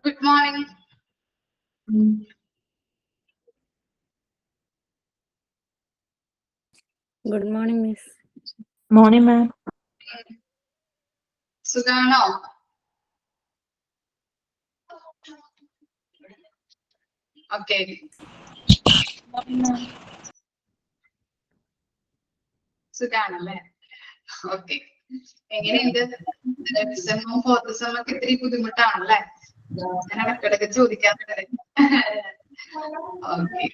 Good morning. Good morning, Miss. Morning, ma'am. സുഖാണോ? Okay. സുഖാണല്ലേ? Okay. എങ്ങനെയുണ്ട്? സെമ്മും fourth സെമ്മൊക്കെ ഇത്തിരി ബുദ്ധിമുട്ടാണല്ലേ? ഞാൻ ഇടയ്ക്കിടയ്ക്ക് ചോദിക്കാറുണ്ട്. ഓക്കെ.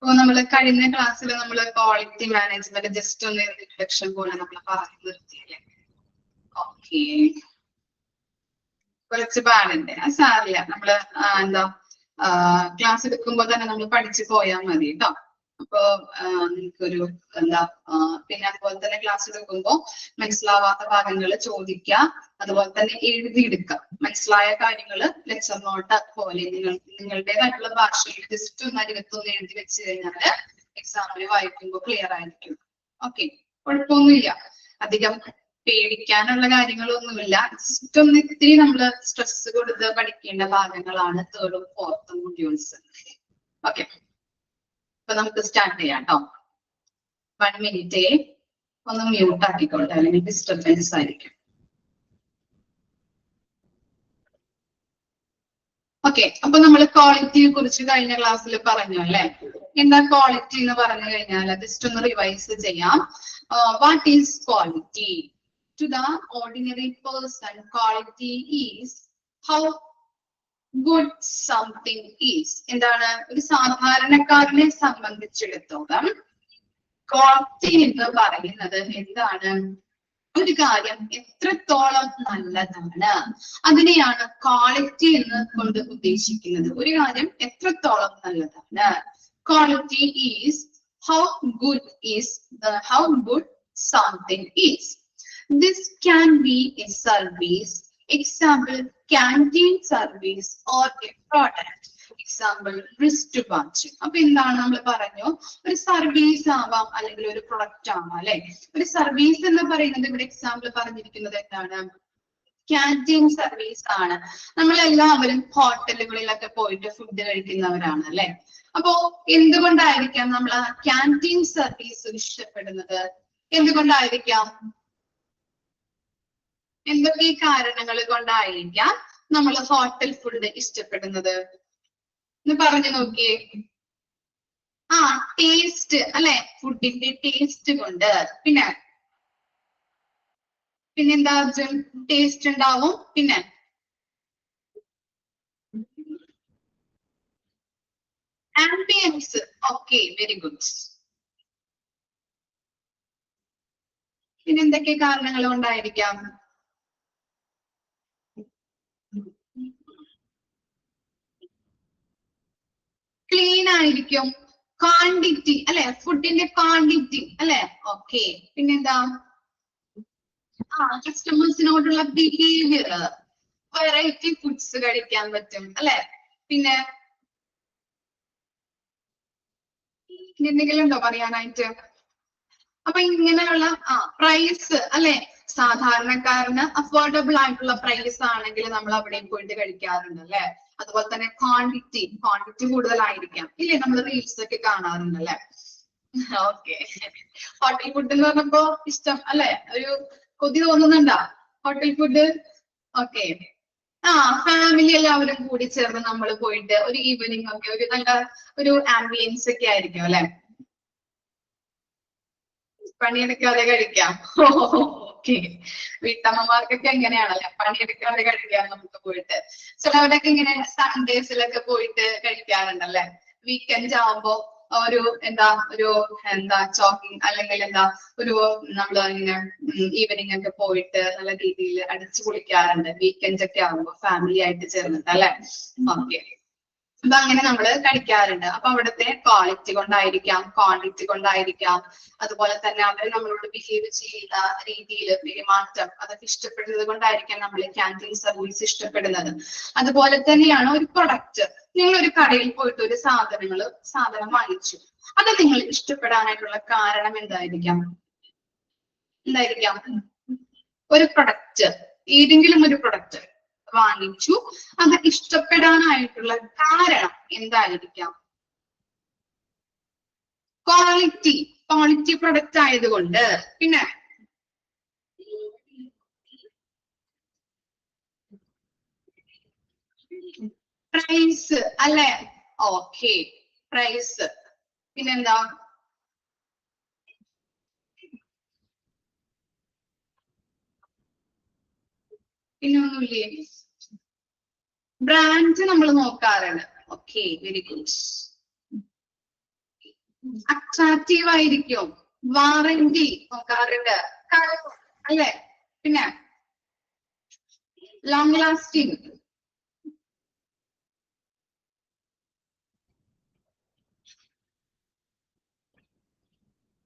അപ്പൊ നമ്മള് കഴിഞ്ഞ ക്ലാസ്സിൽ നമ്മള് ക്വാളിറ്റി മാനേജ്മെന്റ് ജസ്റ്റ് ഒന്ന് ഇൻട്രഡക്ഷൻ പോലെ നമ്മൾ പറഞ്ഞു നിർത്തിയല്ലേ? ഓക്കെ. കുറച്ച് പാടുണ്ട്. അത് സാറില്ല. നമ്മള് എന്താ ക്ലാസ് എടുക്കുമ്പോ തന്നെ നമ്മൾ പഠിച്ചു പോയാൽ മതി കേട്ടോ. അപ്പൊ നിങ്ങൾക്കൊരു എന്താ പിന്നെ അതുപോലെ തന്നെ ക്ലാസ് എടുക്കുമ്പോ മനസ്സിലാവാത്ത ഭാഗങ്ങൾ ചോദിക്കുക, അതുപോലെ തന്നെ എഴുതിയെടുക്കുക. മനസ്സിലായ കാര്യങ്ങള് ലെക്ചർ നോട്ട് പോലെ നിങ്ങളുടേതായിട്ടുള്ള ഭാഷയിൽ ജസ്റ്റ് ഒന്ന് അരികത്തൊന്ന് എഴുതി വെച്ച് കഴിഞ്ഞാല് എക്സാമിന് വായിക്കുമ്പോൾ ക്ലിയർ ആയിരിക്കും. ഓക്കെ, കുഴപ്പമൊന്നുമില്ല. അധികം പേടിക്കാനുള്ള കാര്യങ്ങളൊന്നുമില്ല. ജസ്റ്റ് ഒന്ന് ഇത്തിരി നമ്മള് സ്ട്രെസ് കൊടുത്ത് പഠിക്കേണ്ട ഭാഗങ്ങളാണ് തേർഡും ഫോർത്തും മൊഡ്യൂൾസ്. ഓക്കെ, അപ്പൊ നമുക്ക് സ്റ്റാർട്ട് ചെയ്യാം കേട്ടോ. 1 മിനിറ്റ് ഒന്ന് മ്യൂട്ട് ആക്കിക്കോട്ടെ, അല്ലെങ്കിൽ ഡിസ്റ്റർബൻസ് ആയിരിക്കും. ഓക്കെ, അപ്പൊ നമ്മൾ ക്വാളിറ്റിയെ കുറിച്ച് കഴിഞ്ഞ ക്ലാസ്സിൽ പറഞ്ഞു അല്ലെ? എന്താ ക്വാളിറ്റി എന്ന് പറഞ്ഞു കഴിഞ്ഞാൽ ജസ്റ്റ് ഒന്ന് റിവൈസ് ചെയ്യാം. What is quality? To the ordinary person, quality is how good something is. എന്താണ്? ഒരു സാധാരണക്കാരനെ സംബന്ധിച്ചിടത്തോളം ക്വാളിറ്റി എന്ന് പറയുന്നത് എന്താണ്? ഒരു കാര്യം എത്രത്തോളം നല്ലതാണ്, അതിനെയാണ് ക്വാളിറ്റി എന്ന് കൊണ്ട് ഉദ്ദേശിക്കുന്നത്. ഒരു കാര്യം എത്രത്തോളം നല്ലതാണ്. Quality is how good something is. This can be a service, example canteen service, or a product, example wristwatch. അപ്പൊ എന്താണ് നമ്മൾ പറഞ്ഞു? ഒരു സർവീസ് ആവാം, അല്ലെങ്കിൽ ഒരു പ്രൊഡക്റ്റ് ആവാം അല്ലെ? ഒരു സർവീസ് എന്ന് പറയുന്നത് ഇവിടെ എക്സാമ്പിൾ പറഞ്ഞിരിക്കുന്നത് എന്താണ്? ക്യാൻറ്റീൻ സർവീസ് ആണ്. നമ്മളെല്ലാവരും ഹോട്ടലുകളിലൊക്കെ പോയിട്ട് ഫുഡ് കഴിക്കുന്നവരാണ് അല്ലെ? അപ്പോ എന്തുകൊണ്ടായിരിക്കാം നമ്മൾ ആ ക്യാൻറ്റീൻ സർവീസ് ഇഷ്ടപ്പെടുന്നത്? എന്തുകൊണ്ടായിരിക്കാം? എന്തൊക്കെ കാരണങ്ങൾ കൊണ്ടായിരിക്കാം നമ്മൾ ഹോട്ടൽ ഫുഡ് ഇഷ്ടപ്പെടുന്നത് എന്ന് പറഞ്ഞു നോക്കിയേ. ടേസ്റ്റ് അല്ലെ? ഫുഡിന്റെ ടേസ്റ്റ് കൊണ്ട്. പിന്നെന്താ അർജുൻ? ടേസ്റ്റ് ഉണ്ടാവും. പിന്നെ ആംബിയൻസ്. Okay, very good. പിന്നെ എന്തൊക്കെ കാരണങ്ങൾ കൊണ്ടായിരിക്കാം? ക്ലീൻ ആയിരിക്കും. ക്വാണ്ടിറ്റി അല്ലെ? ഫുഡിന്റെ ക്വാണ്ടിറ്റി അല്ലെ? ഓക്കെ. പിന്നെന്താ? കസ്റ്റമേഴ്സിനോടുള്ള ബിഹേവിയർ. വെറൈറ്റി ഫുഡ്സ് കഴിക്കാൻ പറ്റും അല്ലെ? പിന്നെ എന്തെങ്കിലും ഉണ്ടോ പറയാനായിട്ട്? അപ്പൊ ഇങ്ങനെയുള്ള പ്രൈസ് അല്ലെ? സാധാരണക്കാരന് അഫോർഡബിൾ ആയിട്ടുള്ള പ്രൈസ് ആണെങ്കിൽ നമ്മൾ അവിടെ പോയിട്ട് കഴിക്കാറുണ്ട് അല്ലെ? അതുപോലെ തന്നെ ക്വാണ്ടിറ്റി കൂടുതലായിരിക്കാം ഇല്ലേ? നമ്മൾ റീൽസ് ഒക്കെ കാണാറുണ്ട് അല്ലെ? ഓക്കെ. ഹോട്ടൽ ഫുഡ് എന്ന് പറഞ്ഞപ്പോ ഇഷ്ടം അല്ലെ? ഒരു കൊതി തോന്നുന്നുണ്ടോ ഹോട്ടൽ ഫുഡ്? ഓക്കെ. ഫാമിലി എല്ലാവരും കൂടി ചേർന്ന് നമ്മൾ പോയിട്ട് ഒരു ഈവനിങ് ഒക്കെ ഒരു നല്ല ഒരു ആംബിയൻസ് ഒക്കെ ആയിരിക്കും അല്ലെ? പണിയെടുക്കാതെ കഴിക്കാം. ഓക്കെ. വീട്ടമ്മമാർക്കൊക്കെ എങ്ങനെയാണല്ലേ? പണിയെടുക്കാതെ കഴിക്കാം നമുക്ക് പോയിട്ട്. ചിലവരൊക്കെ ഇങ്ങനെ സൺഡേസിലൊക്കെ പോയിട്ട് കഴിക്കാറുണ്ടല്ലേ? വീക്കെൻഡ് ആവുമ്പോ ഒരു ചോക്കിങ് അല്ലെങ്കിൽ ഒരു നമ്മൾ ഇങ്ങനെ ഈവനിങ് ഒക്കെ പോയിട്ട് നല്ല രീതിയിൽ അടിച്ചു പൊളിക്കാറുണ്ട് വീക്കെൻഡ് ഒക്കെ ആവുമ്പോ ഫാമിലി ആയിട്ട് ചേർന്നിട്ട് അല്ലെ? ഓക്കെ. അപ്പൊ അങ്ങനെ നമ്മൾ കഴിക്കാറുണ്ട്. അപ്പൊ അവിടുത്തെ ക്വാളിറ്റി കൊണ്ടായിരിക്കാം, ക്വാണ്ടിറ്റി കൊണ്ടായിരിക്കാം, അതുപോലെ തന്നെ അവർ നമ്മളോട് ബിഹേവ് ചെയ്യുന്ന രീതിയിൽ പെരുമാറ്റം അതൊക്കെ ഇഷ്ടപ്പെടുന്നത് കൊണ്ടായിരിക്കാം നമ്മൾ ക്യാൻറ്റീൻ സർവീസ് ഇഷ്ടപ്പെടുന്നത്. അതുപോലെ തന്നെയാണ് ഒരു പ്രൊഡക്റ്റ്. നിങ്ങൾ ഒരു കടയിൽ പോയിട്ട് ഒരു സാധനം വാങ്ങിച്ചു, അത് നിങ്ങൾ ഇഷ്ടപ്പെടാനായിട്ടുള്ള കാരണം എന്തായിരിക്കാം? ഒരു പ്രൊഡക്റ്റ്, ഏതെങ്കിലും ഒരു പ്രൊഡക്റ്റ് വാങ്ങിച്ചു, അത് ഇഷ്ടപ്പെടാനായിട്ടുള്ള കാരണം എന്തായിരിക്കാം? ക്വാളിറ്റി പ്രൊഡക്റ്റ് ആയതുകൊണ്ട്. പിന്നെ പ്രൈസ് അല്ലെ? Okay, price. പിന്നെന്താ? പിന്നെ ഒന്നുമില്ലേ? ബ്രാൻഡ് നമ്മൾ നോക്കാറുണ്ട്. Okay, very good. അട്രാക്റ്റീവ് ആയിരിക്കും. വാറന്റി നോക്കാറുണ്ട് അല്ലെ? പിന്നെ ലോങ് ലാസ്റ്റിംഗ്.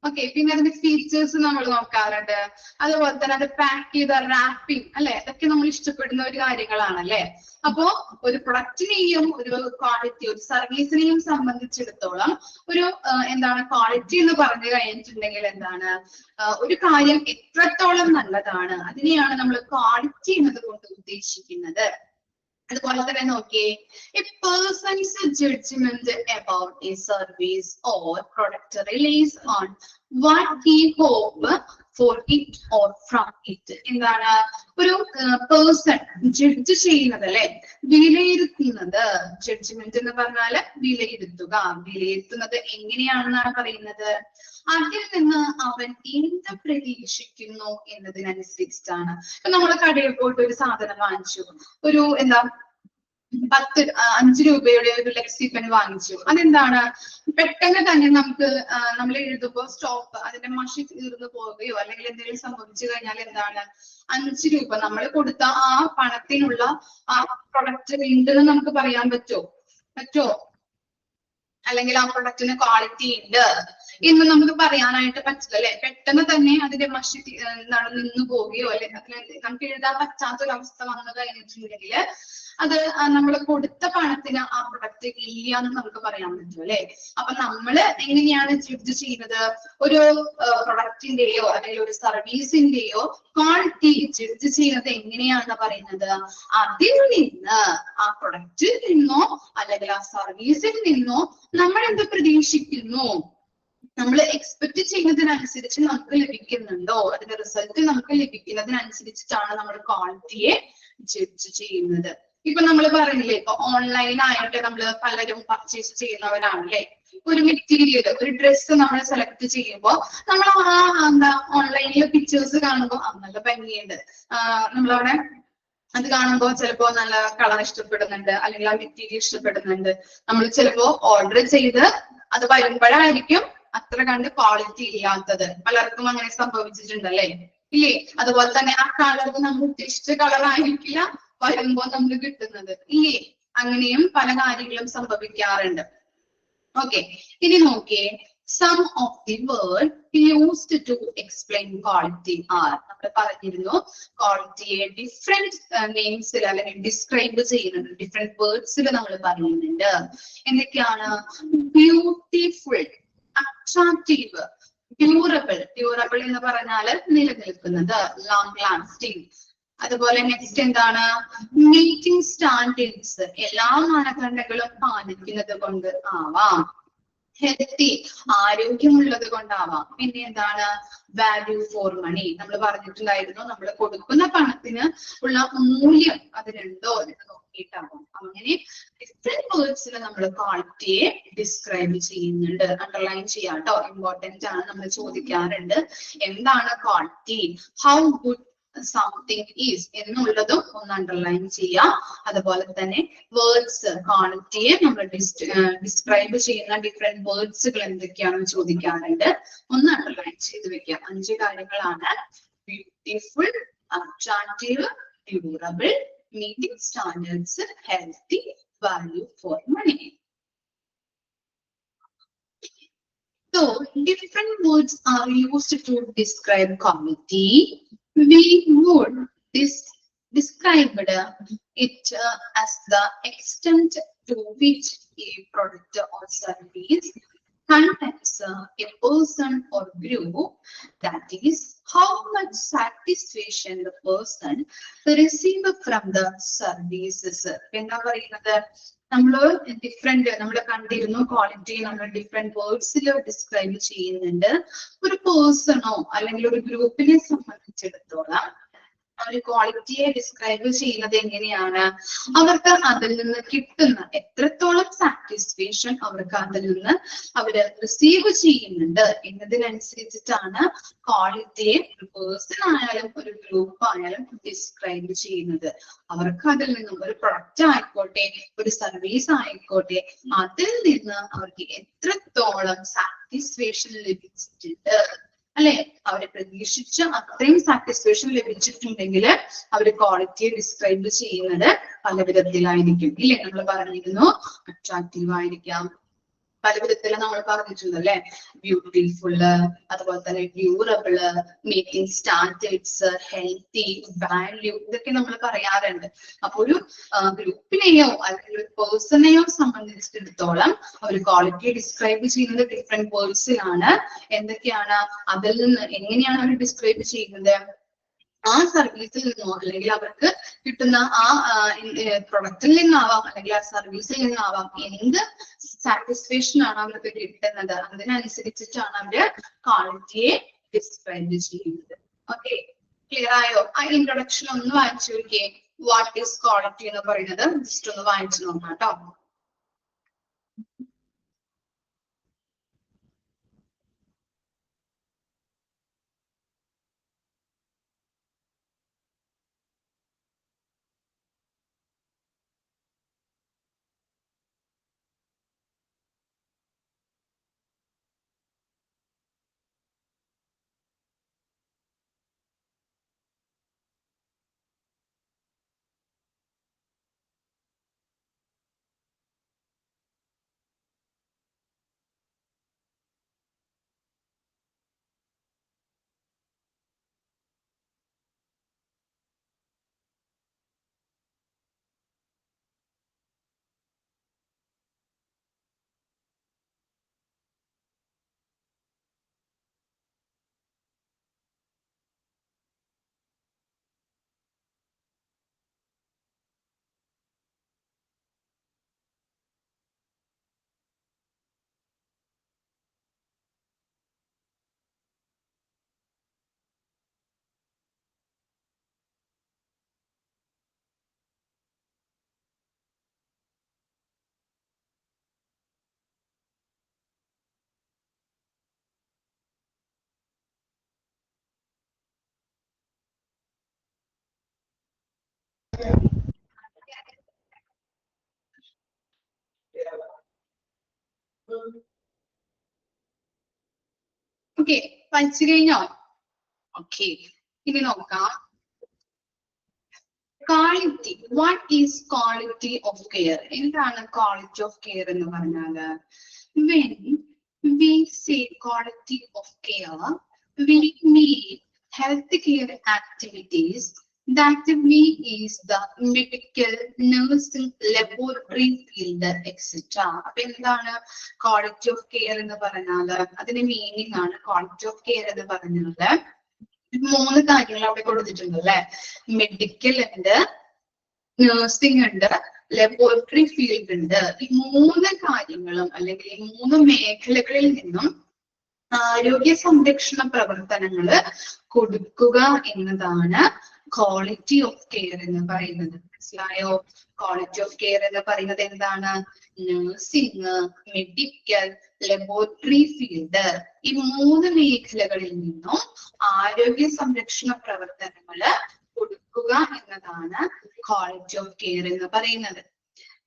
ഓക്കെ, പിന്നെ അതിന്റെ ഫീച്ചേഴ്സ് നമ്മൾ നോക്കാറുണ്ട്. അതുപോലെ തന്നെ അത് പാക്ക് ചെയ്ത റാപ്പിംഗ് അല്ലെ? ഇതൊക്കെ നമ്മൾ ഇഷ്ടപ്പെടുന്ന ഒരു കാര്യങ്ങളാണല്ലേ? അപ്പോ ഒരു പ്രൊഡക്റ്റിനെയും ഒരു ക്വാളിറ്റി, ഒരു സർവീസിനെയും സംബന്ധിച്ചിടത്തോളം ഒരു എന്താണ് ക്വാളിറ്റി എന്ന് പറഞ്ഞു കഴിഞ്ഞിട്ടുണ്ടെങ്കിൽ എന്താണ്, ഒരു കാര്യം എത്രത്തോളം നല്ലതാണ് അതിനെയാണ് നമ്മൾ ക്വാളിറ്റി എന്നതുകൊണ്ട് ഉദ്ദേശിക്കുന്നത്. അതുപോലെ തന്നെ നോക്കിയേ, a person's judgement about a service or product relies on what he hope for it or from it. എന്താണ് ഒരു പേഴ്സൺ ജഡ്ജ് ചെയ്യുന്നത് അല്ലെ? വിലയിരുത്തുന്നത്. ജഡ്ജ്മെന്റ് എന്ന് പറഞ്ഞാല് വിലയിരുത്തുക. വിലയിരുത്തുന്നത് എങ്ങനെയാണെന്നാണ് പറയുന്നത്? അതിൽ നിന്ന് അവൻ എന്ത് പ്രതീക്ഷിക്കുന്നു എന്നതിനനുസരിച്ചിട്ടാണ്. ഇപ്പൊ നമ്മൾ കടയിൽ പോയിട്ട് ഒരു സാധനം വാങ്ങിച്ചു, ഒരു എന്താ 5 രൂപയുടെ ഒരു ലെക്സി പെൻ വാങ്ങിച്ചു. അതെന്താണ്, പെട്ടെന്ന് തന്നെ നമുക്ക് നമ്മൾ എഴുതുമ്പോൾ സ്റ്റോപ്പ്, അതിന്റെ മഷി തീർന്നു പോവുകയോ അല്ലെങ്കിൽ എന്തെങ്കിലും സംഭവിച്ചു കഴിഞ്ഞാൽ എന്താണ്, 5 രൂപ നമ്മൾ കൊടുത്ത ആ പണത്തിനുള്ള ആ പ്രൊഡക്റ്റ് ഉണ്ടെന്ന് നമുക്ക് പറയാൻ പറ്റുമോ? അല്ലെങ്കിൽ ആ പ്രൊഡക്റ്റിന് ക്വാളിറ്റി ഉണ്ട് എന്ന് നമുക്ക് പറയാനായിട്ട് പറ്റില്ല അല്ലെ? പെട്ടെന്ന് തന്നെ അതിന്റെ മഷി നിന്നു പോവുകയോ അല്ലെങ്കിൽ അതിന് നമുക്ക് എഴുതാൻ പറ്റാത്തൊരവസ്ഥ വന്നു കഴിഞ്ഞിട്ടുണ്ടെങ്കിൽ അത് നമ്മൾ കൊടുത്ത പണത്തിന് ആ പ്രൊഡക്റ്റ് ഇല്ല എന്ന് നമുക്ക് പറയാൻ പറ്റും അല്ലെ? അപ്പൊ നമ്മള് എങ്ങനെയാണ് ജഡ്ജ് ചെയ്യുന്നത്? ഒരു പ്രൊഡക്റ്റിന്റെയോ അല്ലെങ്കിൽ ഒരു സർവീസിന്റെയോ ക്വാളിറ്റി ജഡ്ജ് ചെയ്യുന്നത് എങ്ങനെയാണെന്ന് പറയുന്നത്? അതിൽ നിന്ന്, ആ പ്രൊഡക്റ്റിൽ നിന്നോ അല്ലെങ്കിൽ ആ സർവീസിൽ നിന്നോ നമ്മൾ എന്ത് പ്രതീക്ഷിക്കുന്നു, നമ്മൾ എക്സ്പെക്ട് ചെയ്യുന്നതിനനുസരിച്ച് നമുക്ക് ലഭിക്കുന്നുണ്ടോ, അതിന്റെ റിസൾട്ട് നമുക്ക് ലഭിക്കുന്നതിനനുസരിച്ചിട്ടാണ് നമ്മൾ ക്വാളിറ്റിയെ ജഡ്ജ് ചെയ്യുന്നത്. ഇപ്പൊ നമ്മൾ പറഞ്ഞില്ലേ, ഇപ്പൊ ഓൺലൈൻ ആയിട്ട് നമ്മൾ പലരും പർച്ചേസ് ചെയ്യുന്നവരാണല്ലേ? ഒരു മെറ്റീരിയൽ, ഒരു ഡ്രസ്സ് നമ്മൾ സെലക്ട് ചെയ്യുമ്പോൾ നമ്മൾ എന്താ ഓൺലൈനിൽ പിക്ചേഴ്സ് കാണുമ്പോൾ നല്ല ഭംഗിയുണ്ട്, നമ്മളവിടെ അത് കാണുമ്പോൾ ചിലപ്പോ നല്ല കളർ ഇഷ്ടപ്പെടുന്നുണ്ട് അല്ലെങ്കിൽ ആ മെറ്റീരിയൽ ഇഷ്ടപ്പെടുന്നുണ്ട്. നമ്മൾ ചിലപ്പോ ഓർഡർ ചെയ്ത് അത് വരുമ്പോഴായിരിക്കും അത്ര കണ്ട് ക്വാളിറ്റി ഇല്ലാത്തത്. പലർക്കും അങ്ങനെ സംഭവിച്ചിട്ടുണ്ടല്ലേ? ഇല്ലേ? അതുപോലെ തന്നെ ആ കളർ നമ്മൾ ഉദ്ദേശിച്ച കളർ ആയിരിക്കില്ല വരുമ്പോ നമ്മൾ കിട്ടുന്നത്. ഇല്ലേ? അങ്ങനെയും പല കാര്യങ്ങളും സംഭവിക്കാറുണ്ട്. ഓക്കെ, ഇനി നോക്കിയേ, some of the word used to explain quality are, നമ്മൾ പറഞ്ഞിരുന്നു ക്വാളിറ്റിയെ ഡിഫറെന്റ് നെയിംസിൽ അല്ലെങ്കിൽ ഡിസ്ക്രൈബ് ചെയ്യുന്നുണ്ട്, ഡിഫറെന്റ് വേർഡ്സിൽ നമ്മൾ പറയുന്നുണ്ട്. എന്തൊക്കെയാണ്? ബ്യൂട്ടിഫുൾ, അട്രാക്റ്റീവ്, ഡ്യൂറബിൾ എന്ന് പറഞ്ഞാൽ നിലനിൽക്കുന്നത്, ലോങ് ലാസ്റ്റിംഗ്. അതുപോലെ നെക്സ്റ്റ് എന്താണ്? മീറ്റിംഗ് സ്റ്റാൻഡേർഡ്സ്, എല്ലാ മാനദണ്ഡങ്ങളും പാലിക്കുന്നത് കൊണ്ട് ആവാം. ഹെൽത്തി, ആരോഗ്യമുള്ളത് കൊണ്ടാവാം. പിന്നെ എന്താണ്? വാല്യൂ ഫോർ മണി, നമ്മൾ പറഞ്ഞിട്ടുണ്ടായിരുന്നു നമ്മൾ കൊടുക്കുന്ന പണത്തിന് ഉള്ള മൂല്യം അതിനുണ്ടോ എന്ന് നോക്കിയിട്ടാവും. അങ്ങനെ ഡിഫറെന്റ് വേർഡ്സിൽ നമ്മൾ ക്വാളിറ്റിയെ ഡിസ്ക്രൈബ് ചെയ്യുന്നുണ്ട്. അണ്ടർലൈൻ ചെയ്യാട്ടോ, ഇമ്പോർട്ടന്റ് ആണ്, നമ്മൾ ചോദിക്കാറുണ്ട് എന്താണ് quality, how good something is എന്നുള്ളതും ഒന്ന് അണ്ടർലൈൻ ചെയ്യാം. അതുപോലെ തന്നെ വേർഡ്സ്, ക്വാളിറ്റിയെ നമ്മൾ ഡിസ്ക്രൈബ് ചെയ്യുന്ന ഡിഫറെന്റ് വേർഡ്സുകൾ എന്തൊക്കെയാണെന്ന് ചോദിക്കാറുണ്ട്, ഒന്ന് അണ്ടർലൈൻ ചെയ്ത് വെക്കാം. 5 കാര്യങ്ങളാണ്: beautiful, attractive, durable, meeting standards, healthy, value for money. So different words are used to describe quality. We would describe it as the extent to which a product or service contains a person or group, that is how much satisfaction the person receive from the services. എന്താ പറയുന്നത്, നമ്മള് different നമ്മൾ കണ്ടിരുന്നു quality നമ്മൾ different വേർഡ്സിൽ describe ചെയ്യുന്നുണ്ട്. ഒരു പേഴ്സണോ അല്ലെങ്കിൽ ഒരു ഗ്രൂപ്പിനെ സംബന്ധിച്ചിടത്തോളം ഒരു ക്വാളിറ്റിയെ ഡിസ്ക്രൈബ് ചെയ്യുന്നത് എങ്ങനെയാണ്, അവർക്ക് അതിൽ നിന്ന് കിട്ടുന്ന എത്രത്തോളം സാറ്റിസ്ഫാക്ഷൻ അവർക്ക് അതിൽ നിന്ന് അവര് റിസീവ് ചെയ്യുന്നുണ്ട് എന്നതിനനുസരിച്ചിട്ടാണ് ക്വാളിറ്റിയെ ഒരു പേഴ്സൺ ആയാലും ഒരു ഗ്രൂപ്പ് ആയാലും ഡിസ്ക്രൈബ് ചെയ്യുന്നത്. അവർക്ക് അതിൽ നിന്നും ഒരു പ്രൊഡക്റ്റ് ആയിക്കോട്ടെ ഒരു സർവീസ് ആയിക്കോട്ടെ അതിൽ നിന്ന് അവർക്ക് എത്രത്തോളം സാറ്റിസ്ഫാക്ഷൻ ലഭിച്ചിട്ടുണ്ട് അല്ലെ, അവരെ പ്രതീക്ഷിച്ച അത്രയും സാറ്റിസ്ഫാക്ഷൻ ലഭിച്ചിട്ടുണ്ടെങ്കിൽ അവര് ക്വാളിറ്റിയെ ഡിസ്ക്രൈബ് ചെയ്യുന്നത് പല വിധത്തിലായിരിക്കും ഇല്ലേ. നമ്മൾ പറഞ്ഞിരുന്നു അട്രാക്റ്റീവ് ആയിരിക്കാം, പല വിധത്തിൽ നമ്മൾ പറഞ്ഞിട്ടുണ്ട് അല്ലെ, ബ്യൂട്ടിഫുള്ള്, അതുപോലെ തന്നെ ഡ്യൂറബിള്, മീറ്റിംഗ് സ്റ്റാൻഡേർഡ്സ്, ഹെൽത്തി, വാല്യൂ, ഇതൊക്കെ നമ്മൾ പറയാറുണ്ട്. അപ്പൊ ഒരു ഗ്രൂപ്പിനെയോ അല്ലെങ്കിൽ ഒരു പേഴ്സണെയോ സംബന്ധിച്ചിടത്തോളം അവർ ക്വാളിറ്റിയെ ഡിസ്ക്രൈബ് ചെയ്യുന്നത് ഡിഫറെന്റ് വേർഡ്സിലാണ്. എന്തൊക്കെയാണ് അതിൽ നിന്ന് എങ്ങനെയാണ് അവർ ഡിസ്ക്രൈബ് ചെയ്യുന്നത്, ആ സർവീസിൽ നിന്നോ അല്ലെങ്കിൽ അവർക്ക് കിട്ടുന്ന ആ പ്രൊഡക്റ്റിൽ നിന്നാവാം അല്ലെങ്കിൽ ആ സർവീസിൽ നിന്നാവാം എന്ത് സാറ്റിസ്ഫാക്ഷൻ ആണ് അവർക്ക് കിട്ടുന്നത് അതിനനുസരിച്ചിട്ടാണ് അവര് ക്വാളിറ്റിയെ ഡിസ്ക്രൈബ് ചെയ്യുന്നത്. ഓക്കെ, ക്ലിയർ ആയോ? ആ ഇൻട്രൊഡക്ഷൻ ഒന്ന് വായിച്ചു നോക്കിയേ. വാട്ട് ഈസ് ക്വാളിറ്റി എന്ന് പറയുന്നത് ജസ്റ്റ് ഒന്ന് വായിച്ചു നോക്കാം കേട്ടോ. ഓക്കെ, പഠിച്ചു കഴിഞ്ഞോ? ഓക്കെ, ഇനി നോക്കാം. Quality, what is quality of care? എന്താണ് ക്വാളിറ്റി ഓഫ് കെയർ എന്ന് പറഞ്ഞാല്, when we say quality of care, we mean healthcare activities that we is the medical, nursing, laboratory field, etc. അപ്പൊ എന്താണ് ക്വാളിറ്റി ഓഫ് കെയർ എന്ന് പറഞ്ഞാല്, അതിന്റെ meaning ആണ് quality of care എന്ന് പറഞ്ഞാല് മൂന്ന് കാര്യങ്ങൾ അവിടെ കൊടുത്തിട്ടുണ്ട് അല്ലെ. മെഡിക്കൽ ഉണ്ട്, നഴ്സിംഗ് ഉണ്ട്, ലബോറട്ടറി ഫീൽഡ് ഉണ്ട്. ഈ മൂന്ന് കാര്യങ്ങളും അല്ലെങ്കിൽ ഈ മൂന്ന് മേഖലകളിൽ നിന്നും ആരോഗ്യ സംരക്ഷണ പ്രവർത്തനങ്ങള് കൊടുക്കുക എന്നതാണ് ക്വാളിറ്റി ഓഫ് കെയർ എന്ന് പറയുന്നത്. മനസ്സിലായോ? ക്വാളിറ്റി ഓഫ് കെയർ എന്ന് പറയുന്നത് എന്താണ്? നഴ്സിംഗ്, മെഡിക്കൽ, ലബോറട്ടറി ഫീൽഡ്, ഈ മൂന്ന് മേഖലകളിൽ നിന്നും ആരോഗ്യ സംരക്ഷണ പ്രവർത്തനങ്ങള് കൊടുക്കുക എന്നതാണ് ക്വാളിറ്റി ഓഫ് കെയർ എന്ന് പറയുന്നത്.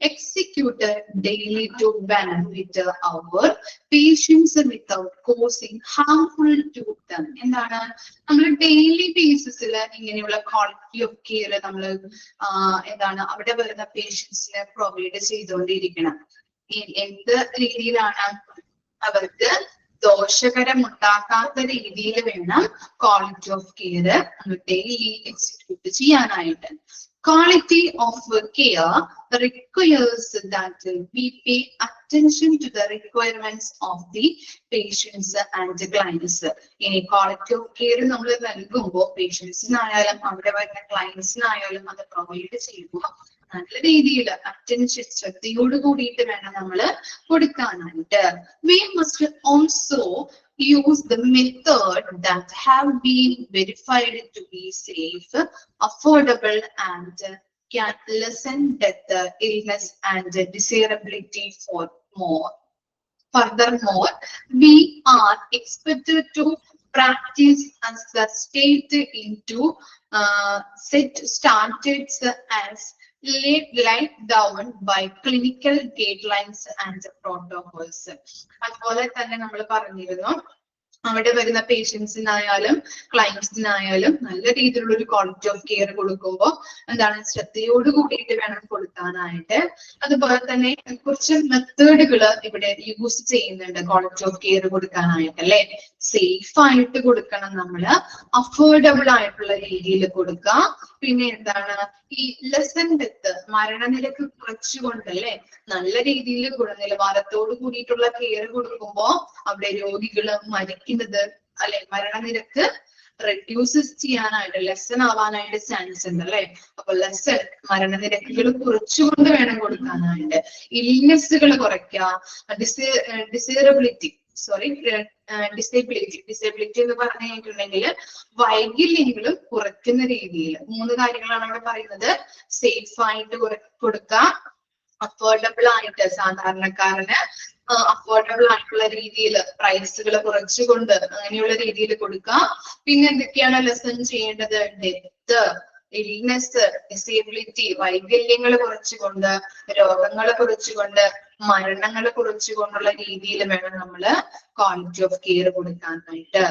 Executed daily to benefit our patients without causing harmful to them. എന്താണ് നമ്മൾ ഡെയിലി ബേസിസിൽ ഇങ്ങനെയുള്ള ക്വാളിറ്റി ഓഫ് കെയർ നമ്മൾ എന്താണ് അവിടെ വരുന്ന പേഷ്യൻസിനെ പ്രൊവൈഡ് ചെയ്തുകൊണ്ടിരിക്കണം. എന്ത് രീതിയിലാണ്? അവർക്ക് ദോഷകരമുണ്ടാക്കാത്ത രീതിയിൽ വേണം ക്വാളിറ്റി ഓഫ് കെയർ നമ്മൾ ഡെയിലി എക്സിക്യൂട്ട് ചെയ്യാനായിട്ട്. Quality of care requires that we pay attention to the requirements of the patients and the clients. ഇനി quality of care നമ്മൾ നൽകുമ്പോൾ പേഷ്യൻസിനായാലും അവിടെ വരുന്ന ക്ലയൻസിനായാലും അത് പ്രൊവൈഡ് ചെയ്യുമ്പോൾ നല്ല രീതിയിൽ അറ്റൻഷൻ ശ്രദ്ധയോട് കൂടിയിട്ട് വേണം നമ്മൾ കൊടുക്കാനായിട്ട്. We must also use the method that have been verified to be safe, affordable, and can lessen death, illness, and disability for more. Furthermore, we are expected to practice as the state into set standards as laid down by clinical guidelines and protocols. അതുപോലെ തന്നെ നമ്മൾ പറഞ്ഞിരുന്നു അവിടെ വരുന്ന പേഷ്യൻസിനായാലും ക്ലയൻസിനായാലും നല്ല രീതിയിലുള്ള ഒരു quality of care കൊടുക്കുമ്പോൾ എന്താണ് ശ്രദ്ധയോട് കൂടിയിട്ട് വേണം കൊടുക്കാനായിട്ട്. അതുപോലെ തന്നെ കുറച്ച് മെത്തേഡുകൾ ഇവിടെ യൂസ് ചെയ്യുന്നുണ്ട് ക്വാളിറ്റി ഓഫ് കെയർ കൊടുക്കാനായിട്ട് അല്ലെ. സേഫ് ആയിട്ട് കൊടുക്കണം നമ്മള്, അഫോർഡബിൾ ആയിട്ടുള്ള രീതിയിൽ കൊടുക്കുക. പിന്നെ എന്താണ് ഈ ലെസൺ ഡെത്ത് മരണനിരക്ക് കുറച്ചുകൊണ്ടല്ലേ നല്ല രീതിയിൽ ഗുണനിലവാരത്തോട് കൂടിയിട്ടുള്ള കെയർ കൊടുക്കുമ്പോ അവിടെ രോഗികള് മരിക്കുന്നത് അല്ലെ മരണനിരക്ക് റെഡ്യൂസസ് ചെയ്യാനായിട്ട് ലെസൺ ആവാനായിട്ട് ചാൻസ് ഉണ്ട് അല്ലെ. അപ്പൊ ലെസൺ മരണനിരക്കുകൾ കുറച്ചുകൊണ്ട് വേണം കൊടുക്കാനായിട്ട്. ഇൽനെസ്സുകൾ കുറയ്ക്കുക, ഡിസേബിലിറ്റി എന്ന് പറഞ്ഞു കഴിഞ്ഞിട്ടുണ്ടെങ്കിൽ വൈകല്യങ്ങളും കുറയ്ക്കുന്ന രീതിയിൽ 3 കാര്യങ്ങളാണ് അവിടെ പറയുന്നത്. സേഫ് ആയിട്ട് കൊടുക്കുക, അഫോർഡബിൾ ആയിട്ട് സാധാരണക്കാരന് അഫോർഡബിൾ ആയിട്ടുള്ള രീതിയിൽ പ്രൈസുകൾ കുറച്ചുകൊണ്ട് അങ്ങനെയുള്ള രീതിയിൽ കൊടുക്കുക. പിന്നെ എന്തൊക്കെയാണ് ലെസൺ ചെയ്യേണ്ടത്? ഡെത്ത്, ഇൽനെസ്, ഡിസേബിലിറ്റി വൈകല്യങ്ങൾ കുറച്ചുകൊണ്ട്, രോഗങ്ങൾ കുറച്ചുകൊണ്ട്, മരണങ്ങൾ കുറച്ചുകൊണ്ടുള്ള രീതിയിൽ വേണം നമ്മള് ക്വാളിറ്റി ഓഫ് കെയർ കൊടുക്കാനായിട്ട്.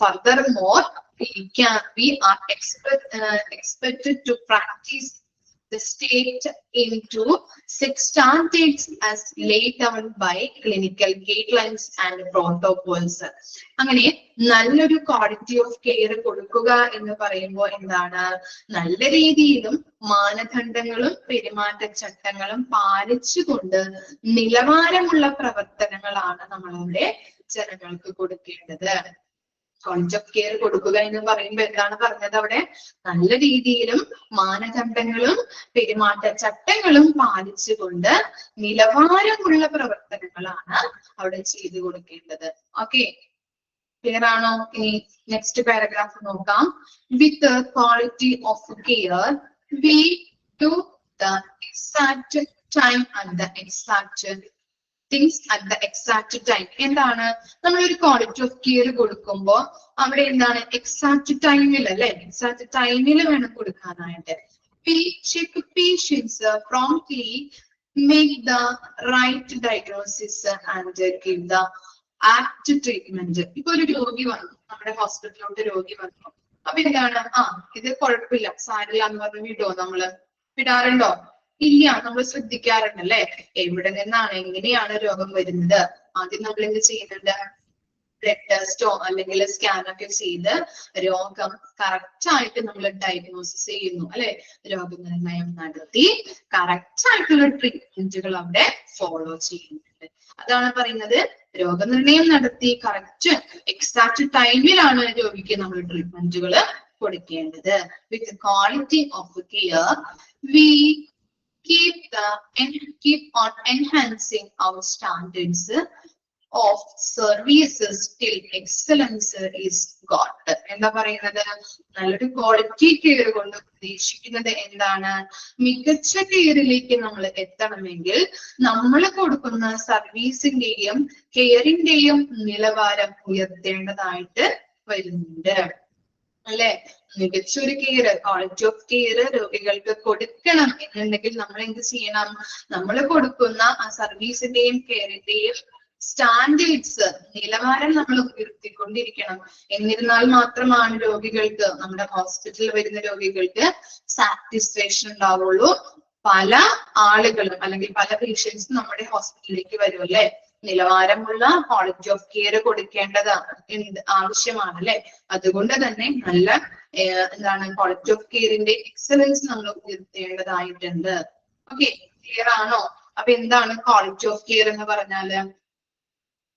Furthermore, we are expected to practice the state into set standards as laid down by clinical guidelines and protocols. അങ്ങനെ നല്ലൊരു ക്വാളിറ്റി ഓഫ് കെയർ കൊടുക്കുക എന്ന് പറയുമ്പോൾ എന്താണ്? നല്ല രീതിയിലും മാനദണ്ഡങ്ങളും പെരുമാറ്റച്ചട്ടങ്ങളും പാലിച്ചുകൊണ്ട് നിലവാരമുള്ള പ്രവർത്തനങ്ങളാണ് നമ്മളുടെ ജനങ്ങൾക്ക് കൊടുക്കേണ്ടത്. ക്വാളിറ്റി ഓഫ് കെയർ കൊടുക്കുക എന്ന് പറയുമ്പോൾ എന്താണ് പറഞ്ഞത് അവിടെ? നല്ല രീതിയിലും മാനദണ്ഡങ്ങളും പെരുമാറ്റച്ചട്ടങ്ങളും പാലിച്ചുകൊണ്ട് നിലവാരമുള്ള പ്രവർത്തനങ്ങളാണ് അവിടെ ചെയ്തു കൊടുക്കേണ്ടത്. ഓക്കെ, ക്ലിയർ ആണോ? ഇനി നെക്സ്റ്റ് പാരഗ്രാഫ് നോക്കാം. വിത്ത് quality of care we do the exact time and the exact things at the exact time. എന്താണ് നമ്മളൊരു ക്വാളിറ്റി ഓഫ് കെയർ കൊടുക്കുമ്പോൾ അവിടെ എന്താണ് എക്സാക്ട് ടൈമിൽ അല്ലെ, എക്സാക്ട് ടൈമിൽ വേണം കൊടുക്കാനായിട്ട്. We check patients promptly, make the right diagnosis and give the apt treatment. ഇപ്പൊ ഒരു രോഗി വന്നു, നമ്മുടെ ഹോസ്പിറ്റലിലോട്ട് രോഗി വന്നു. അപ്പൊ എന്താണ് ഇത് കുഴപ്പമില്ല സാരില്ല എന്ന് പറഞ്ഞ് വിടോ? നമ്മള് വിടാറുണ്ടോ? ഇല്ല, നമ്മൾ ശ്രദ്ധിക്കാറുണ്ടല്ലേ എവിടെ നിന്നാണ് എങ്ങനെയാണ് രോഗം വരുന്നത്. ആദ്യം നമ്മൾ എന്ത് ചെയ്യുന്നുണ്ട്? ബ്ലഡ് ടെസ്റ്റോ അല്ലെങ്കിൽ സ്കാനൊക്കെ ചെയ്ത് രോഗം കറക്റ്റ് ആയിട്ട് നമ്മൾ ഡയഗ്നോസിസ് ചെയ്യുന്നു അല്ലെ. രോഗനിർണയം നടത്തി കറക്റ്റ് ആയിട്ടുള്ള ട്രീറ്റ്മെന്റുകൾ അവിടെ ഫോളോ ചെയ്യുന്നുണ്ട്. അതാണ് പറയുന്നത് രോഗനിർണയം നടത്തി കറക്റ്റ് എക്സാക്ട് ടൈമിലാണ് രോഗിക്ക് നമ്മൾ ട്രീറ്റ്മെന്റുകൾ കൊടുക്കേണ്ടത്. വിത്ത് quality of care we keep on enhancing our standards of services till excellence is got. എന്താ പറയുന്നത്? നല്ലൊരു ക്വാളിറ്റി കെയർ കൊണ്ട് ഉദ്ദേശിക്കുന്നത് എന്താണ്? മികച്ച കെയറിലേക്ക് നമ്മൾ എത്തണമെങ്കിൽ നമ്മൾ കൊടുക്കുന്ന സർവീസിന്റെയും കെയറിന്റെയും നിലവാരം ഉയർത്തേണ്ടതായിട്ട് വരുന്നുണ്ട് അല്ലെ. മികച്ചൊരു കെയർ, ക്വാളിറ്റി ഓഫ് കെയർ രോഗികൾക്ക് കൊടുക്കണം എന്നുണ്ടെങ്കിൽ നമ്മൾ എന്ത് ചെയ്യണം? നമ്മൾ കൊടുക്കുന്ന ആ സർവീസിന്റെയും കെയറിന്റെയും സ്റ്റാൻഡേർഡ്സ് നിലവാരം നമ്മൾ ഉയർത്തിക്കൊണ്ടിരിക്കണം. എന്നിരുന്നാൽ മാത്രമാണ് രോഗികൾക്ക്, നമ്മുടെ ഹോസ്പിറ്റലിൽ വരുന്ന രോഗികൾക്ക് സാറ്റിസ്ഫാക്ഷൻ ഉണ്ടാവുള്ളൂ. പല ആളുകളും അല്ലെങ്കിൽ പല പേഷ്യൻസും നമ്മുടെ ഹോസ്പിറ്റലിലേക്ക് വരും അല്ലെ. നിലവാരമുള്ള ക്വാളിറ്റി ഓഫ് കെയർ കൊടുക്കേണ്ടത് ആവശ്യമാണ് അല്ലെ. അതുകൊണ്ട് തന്നെ നല്ല എന്താണ് ക്വാളിറ്റി ഓഫ് കെയറിന്റെ എക്സലൻസ് നമ്മൾ ഉയർത്തേണ്ടതായിട്ടുണ്ട്. ഓക്കെ, ക്ലിയർ ആണോ? അപ്പൊ എന്താണ് ക്വാളിറ്റി ഓഫ് കെയർ എന്ന് പറഞ്ഞാല്?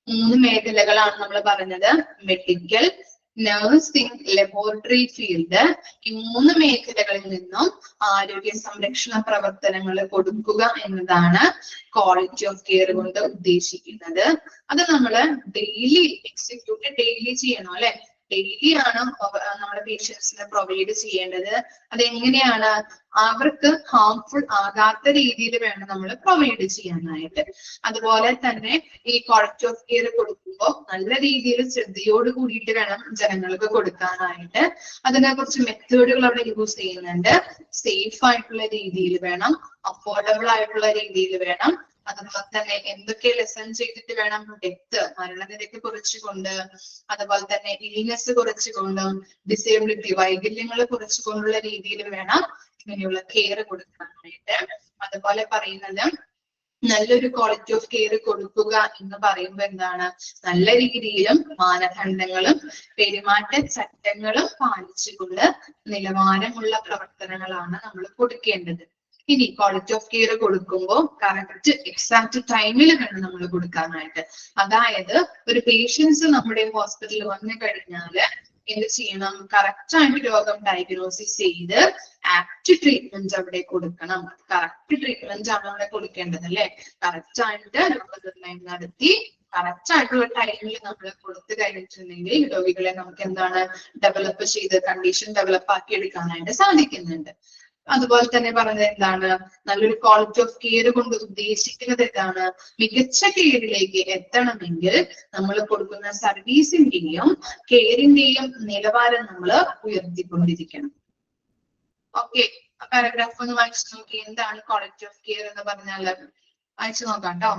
3 മേഖലകളാണ് നമ്മൾ പറഞ്ഞത്. Medical, nursing, laboratory field. ഈ 3 മേഖലകളിൽ നിന്നും ആരോഗ്യ സംരക്ഷണ പ്രവർത്തനങ്ങൾ കൊടുക്കുക എന്നതാണ് ക്വാളിറ്റി ഓഫ് കെയർ കൊണ്ട് ഉദ്ദേശിക്കുന്നത്. അത് നമ്മൾ ഡെയിലി ഡെയിലി ചെയ്യണം അല്ലെ. ഡെയിലി ആണ് നമ്മുടെ പേഷ്യൻസിനെ പ്രൊവൈഡ് ചെയ്യേണ്ടത്. അതെങ്ങനെയാണ്? അവർക്ക് ഹാംഫുൾ ആകാത്ത രീതിയിൽ വേണം നമ്മൾ പ്രൊവൈഡ് ചെയ്യാനായിട്ട്. അതുപോലെ തന്നെ ഈ ക്വാളിറ്റി ഓഫ് കെയർ കൊടുക്കുമ്പോൾ നല്ല രീതിയിൽ ശ്രദ്ധയോട് കൂടിയിട്ട് വേണം ജനങ്ങൾക്ക് കൊടുക്കാനായിട്ട്. അതിനെ കുറിച്ച് മെത്തേഡുകൾ അവിടെ യൂസ് ചെയ്യുന്നുണ്ട്. സേഫ് ആയിട്ടുള്ള രീതിയിൽ വേണം, അഫോർഡബിൾ ആയിട്ടുള്ള രീതിയിൽ വേണം. അതുപോലെ തന്നെ എന്തൊക്കെ ലെസൺ ചെയ്തിട്ട് വേണം? ഡെത്ത്, മരണനിരക്ക് കുറച്ചുകൊണ്ട്, അതുപോലെ തന്നെ ഇൽനെസ് കുറച്ചുകൊണ്ട്, ഡിസേബിലിറ്റി, വൈകല്യങ്ങൾ കുറച്ചുകൊണ്ടുള്ള രീതിയിൽ വേണം ഇങ്ങനെയുള്ള കെയർ കൊടുക്കാനായിട്ട്. അതുപോലെ പറയുന്നത് നല്ലൊരു ക്വാളിറ്റി ഓഫ് കെയർ കൊടുക്കുക എന്ന് പറയുമ്പോൾ എന്താണ്? നല്ല രീതിയിലും മാനദണ്ഡങ്ങളും പെരുമാറ്റ ചട്ടങ്ങളും പാലിച്ചുകൊണ്ട് നിലവാരമുള്ള പ്രവർത്തനങ്ങളാണ് നമ്മൾ കൊടുക്കേണ്ടത്. ഇനി ക്വാളിറ്റി ഓഫ് കെയർ കൊടുക്കുമ്പോൾ കറക്റ്റ് എക്സാക്ട് ടൈമിൽ വേണം നമ്മൾ കൊടുക്കാനായിട്ട്. അതായത് ഒരു പേഷ്യൻസ് നമ്മുടെ ഹോസ്പിറ്റലിൽ വന്നു കഴിഞ്ഞാല് എന്ത് ചെയ്യണം? കറക്റ്റ് ആയിട്ട് രോഗം ഡയഗ്നോസിസ് ചെയ്ത് ആപ്റ്റ് ട്രീറ്റ്മെന്റ് അവിടെ കൊടുക്കണം. കറക്റ്റ് ട്രീറ്റ്മെന്റ് ആണ് അവിടെ കൊടുക്കേണ്ടത് അല്ലെ. കറക്റ്റ് ആയിട്ട് രോഗനിർണയം നടത്തി കറക്റ്റ് ആയിട്ടുള്ള ടൈമിൽ നമ്മൾ കൊടുത്തു കഴിഞ്ഞിട്ടുണ്ടെങ്കിൽ രോഗികളെ നമുക്ക് എന്താണ് ഡെവലപ്പ് ചെയ്ത് കണ്ടീഷൻ ഡെവലപ്പ് ആക്കി എടുക്കാനായിട്ട് സാധിക്കുന്നുണ്ട്. അതുപോലെ തന്നെ പറഞ്ഞത് എന്താണ്? നല്ലൊരു ക്വാളിറ്റി ഓഫ് കെയർ കൊണ്ട് ഉദ്ദേശിക്കുന്നത് എന്താണ്? മികച്ച കെയറിലേക്ക് എത്തണമെങ്കിൽ നമ്മൾ കൊടുക്കുന്ന സർവീസിന്റെയും കെയറിന്റെയും നിലവാരം നമ്മൾ ഉയർത്തിക്കൊണ്ടിരിക്കണം. ഓക്കെ, പാരഗ്രാഫ് ഒന്ന് വായിച്ചു നോക്കി. എന്താണ് ക്വാളിറ്റി ഓഫ് കെയർ എന്ന് പറഞ്ഞാല്? വായിച്ചു നോക്കാം കേട്ടോ.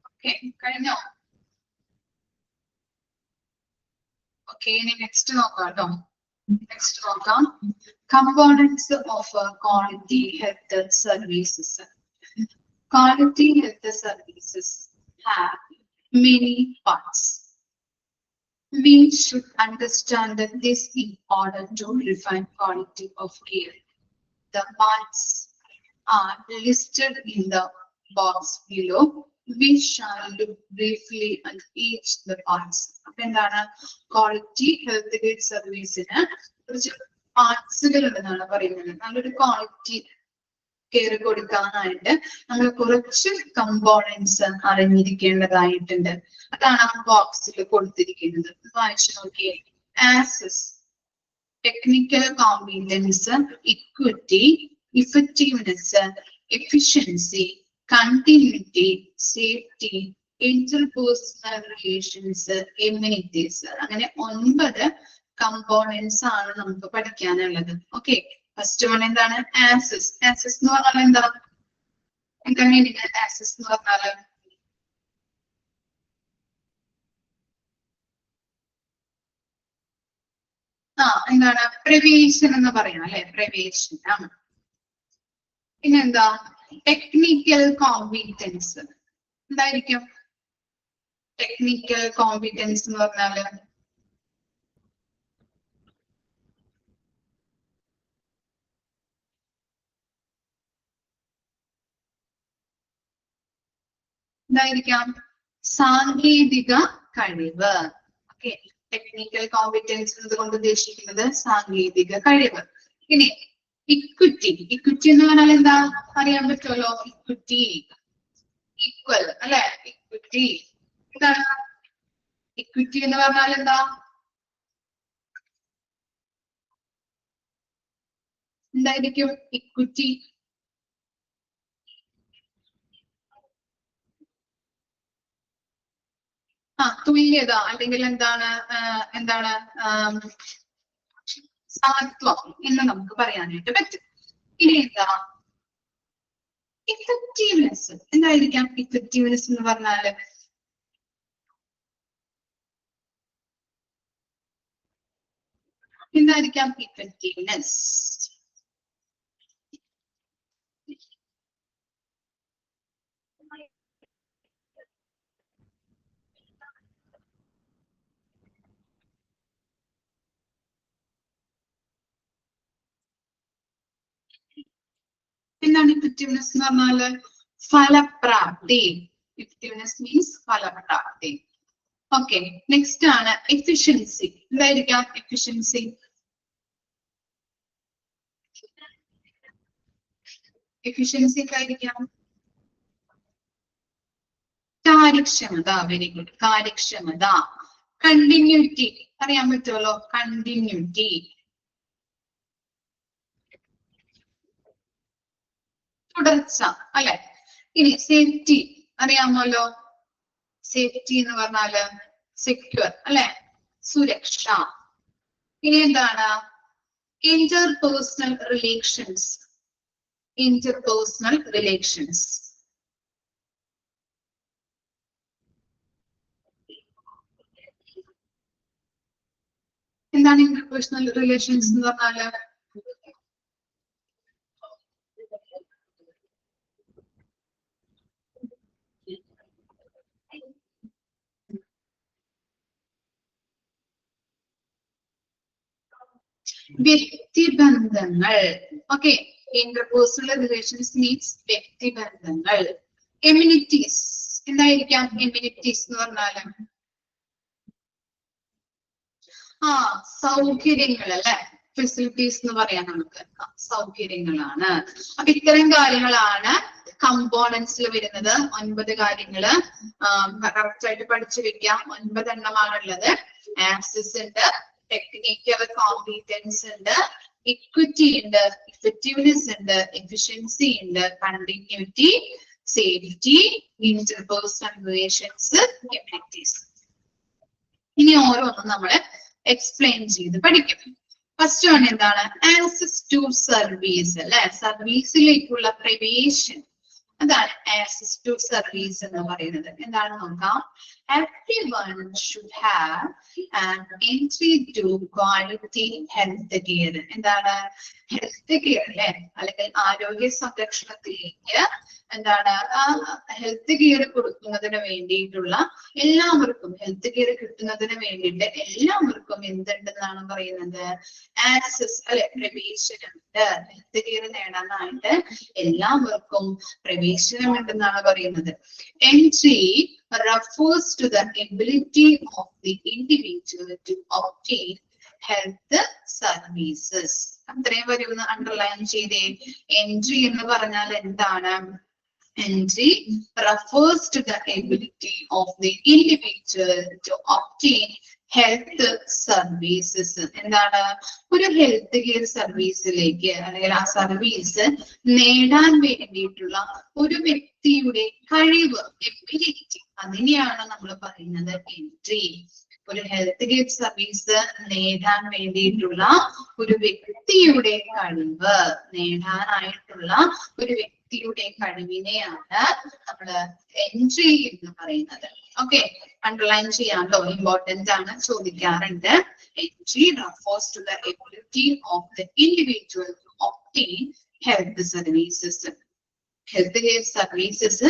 ഓക്കെ, കഴിഞ്ഞോ? ഓക്കെ, ഇനി നെക്സ്റ്റ് നോക്കാം കേട്ടോ. നെക്സ്റ്റ് നോക്കാം. Components of quality health services. Quality health services have many parts. we should understand this in order to refine quality of care. The parts are listed in the box below. We shall look briefly at each the parts. അപ്പൊ എന്താണ് quality health care സർവീസിന് കുറച്ച് പാർട്സുകൾ ഉണ്ടെന്നാണ് പറയുന്നത്. നല്ലൊരു quality care കൊടുക്കാനായിട്ട് നമ്മൾ കുറച്ച് കമ്പോണൻസ് അറിഞ്ഞിരിക്കേണ്ടതായിട്ടുണ്ട്. അതാണ് ആ ബോക്സിൽ കൊടുത്തിരിക്കുന്നത്. വായിച്ചു നോക്കിയേ. Access, technical competence, equity, effectiveness, efficiency, continuity, safety, interpersonal relations, amenities. അങ്ങനെ 9 components ആണ് നമുക്ക് പഠിക്കാനുള്ളത്. ഓക്കെ, ഫസ്റ്റ് വൺ എന്താണ്? ആക്സസ്. ആക്സസ് എന്ന് പറഞ്ഞാൽ എന്താ? എന്താ മീനിങ് ആക്സസ് എന്ന് പറഞ്ഞാല്? എന്താണ്? പ്രവേശനം എന്ന് പറയാം അല്ലെ? പ്രവേശനം. പിന്നെന്താ? Technical competence. എന്തായിരിക്കും ടെക്നിക്കൽ കോമ്പീറ്റൻസ് എന്ന് പറഞ്ഞാല്? എന്തായിരിക്കാം? സാങ്കേതിക കഴിവ്. ഓക്കെ, ടെക്നിക്കൽ കോമ്പറ്റൻസ് എന്നതുകൊണ്ട് ഉദ്ദേശിക്കുന്നത് സാങ്കേതിക കഴിവ്. ഇനി ഇക്വിറ്റി. ഇക്വിറ്റി എന്ന് പറഞ്ഞാൽ എന്താ? അറിയാൻ പറ്റുമല്ലോ. ഇക്വിറ്റി, ഈക്വൽ അല്ലെ? ഇക്വിറ്റി എന്താണ്? ഇക്വിറ്റി എന്ന് പറഞ്ഞാൽ എന്താ? എന്തായിരിക്കും ഇക്വിറ്റി? തുല്യത അല്ലെങ്കിൽ എന്താണ്? എന്താണ്? സമത്വം എന്ന് നമുക്ക് പറയാനായിട്ട് പറ്റും. ഇനി എന്താ? ഇഫക്റ്റീവ്നെസ്. എന്തായിരിക്കാം ഇഫക്റ്റീവ്നെസ് എന്ന് പറഞ്ഞാല്? എന്തായിരിക്കാം ഇഫക്റ്റീവ്നെസ്? എന്താണ് ഇഫക്റ്റീവ്നെസ് എന്ന് പറഞ്ഞാല്? ഫലപ്രാപ്തി. ഇഫക്റ്റീവ്നെസ് മീൻസ് ഫലപ്രാപ്തി. ഓക്കെ, നെക്സ്റ്റ് ആണ് എഫിഷ്യൻസി. എന്തായിരിക്കാം എഫിഷ്യൻസി? എഫിഷ്യൻസി എന്തായിരിക്കാം? കാര്യക്ഷമത. വെരി ഗുഡ്, കാര്യക്ഷമത. കണ്ടിന്യൂറ്റി അറിയാൻ പറ്റുമല്ലോ. കണ്ടിന്യൂറ്റി, തുടർച്ച അല്ലെ? ഇനി സേഫ്റ്റി അറിയാമല്ലോ. സേഫ്റ്റി എന്ന് പറഞ്ഞാല് സെക്യൂർ അല്ലെ? സുരക്ഷ. ഇനി എന്താണ്? Interpersonal relations. Interpersonal relations. എന്താണ് ഇന്റർപേഴ്സണൽ റിലേഷൻസ് എന്ന് പറഞ്ഞാല്? വ്യക്തിബന്ധങ്ങൾ. ഓക്കെ, ഇന്റർപേഴ്സണൽ റിലേഷൻസ് മീൻസ് വ്യക്തിബന്ധങ്ങൾ. എമ്യൂണിറ്റീസ്. എന്തായിരിക്കാം എമ്യൂണിറ്റീസ് എന്ന് പറഞ്ഞാല്? സൗകര്യങ്ങൾ അല്ലെ? ഫെസിലിറ്റീസ് എന്ന് പറയാം നമുക്ക്. സൗകര്യങ്ങളാണ്. അപ്പൊ ഇത്തരം കാര്യങ്ങളാണ് കമ്പോണൻസിൽ വരുന്നത്. 9 കാര്യങ്ങള് കറക്റ്റ് ആയിട്ട് പഠിച്ചു വെക്കാം. 9 എണ്ണമാണുള്ളത്. ആക്സസ് ഉണ്ട്, ടെക്നിക്കൽ കോമ്പീറ്റൻസ് ഉണ്ട്, ഇക്വിറ്റി ഉണ്ട്, ഇഫക്റ്റീവ്നെസ് ഉണ്ട്, എഫിഷ്യൻസി ഉണ്ട്, continuity, safety, interpersonal relations, immunities. ഇനി ഓരോന്നും നമ്മള് എക്സ്പ്ലെയിൻ ചെയ്ത് പഠിക്കും. ഫസ്റ്റ് വൺ എന്താണ്? ആക്സസ് ടു സർവീസ് അല്ലെ? സർവീസിലേക്കുള്ള പ്രവേശനം. അതാണ് ആക്സസ് ടു സർവീസ് എന്ന് പറയുന്നത്. എന്താണ് നോക്കാം. Everyone should have an entry to quality health care. എന്താണ്? ഹെൽത്ത് കെയർ അല്ലെ? അല്ലെങ്കിൽ ആരോഗ്യ സംരക്ഷണത്തിലേക്ക് എന്താണ് ഹെൽത്ത് കെയർ കൊടുക്കുന്നതിന് വേണ്ടിയിട്ടുള്ള എല്ലാവർക്കും ഹെൽത്ത് കെയർ കിട്ടുന്നതിന് വേണ്ടിയിട്ട് എല്ലാവർക്കും എന്തുണ്ടെന്നാണ് പറയുന്നത്? ആക്സസ് അല്ലെ, പ്രവേശനമുണ്ട്. ഹെൽത്ത് കെയർ നേടാനായിട്ട് എല്ലാവർക്കും പ്രവേശനം ഉണ്ടെന്നാണ് പറയുന്നത്. Entry refers to the ability of the individual to obtain health services. അത്രയും വരെ ഒന്ന് അണ്ടർലൈൻ ചെയ്തേ. എൻട്രി എന്ന് പറഞ്ഞാൽ എന്താണ്? Entry refers to the ability of the individual to obtain health services. എന്താണ്? ഒരു ഹെൽത്ത് കെയർ സർവീസിലേക്ക് അല്ലെങ്കിൽ ആ സർവീസ് നേടാൻ വേണ്ടിയിട്ടുള്ള ഒരു വ്യക്തിയുടെ കഴിവ്, എബിലിറ്റി, അതിനെയാണ് നമ്മൾ പറയുന്നത് എൻട്രി. ഒരു ഹെൽത്ത് കെയർ സർവീസ് നേടാൻ വേണ്ടിയിട്ടുള്ള ഒരു വ്യക്തിയുടെ കഴിവ്, നേടാനായിട്ടുള്ള ഒരു വ്യക്തിയുടെ കഴിവിനെയാണ് നമ്മള് എൻട്രി എന്ന് പറയുന്നത്. ഓക്കെ, അണ്ടർലൈൻ ചെയ്യാട്ടോ, ഇമ്പോർട്ടന്റ് ആണ്, ചോദിക്കാറുണ്ട്. Entry refers to the ability of the individual to obtain health services. Health care services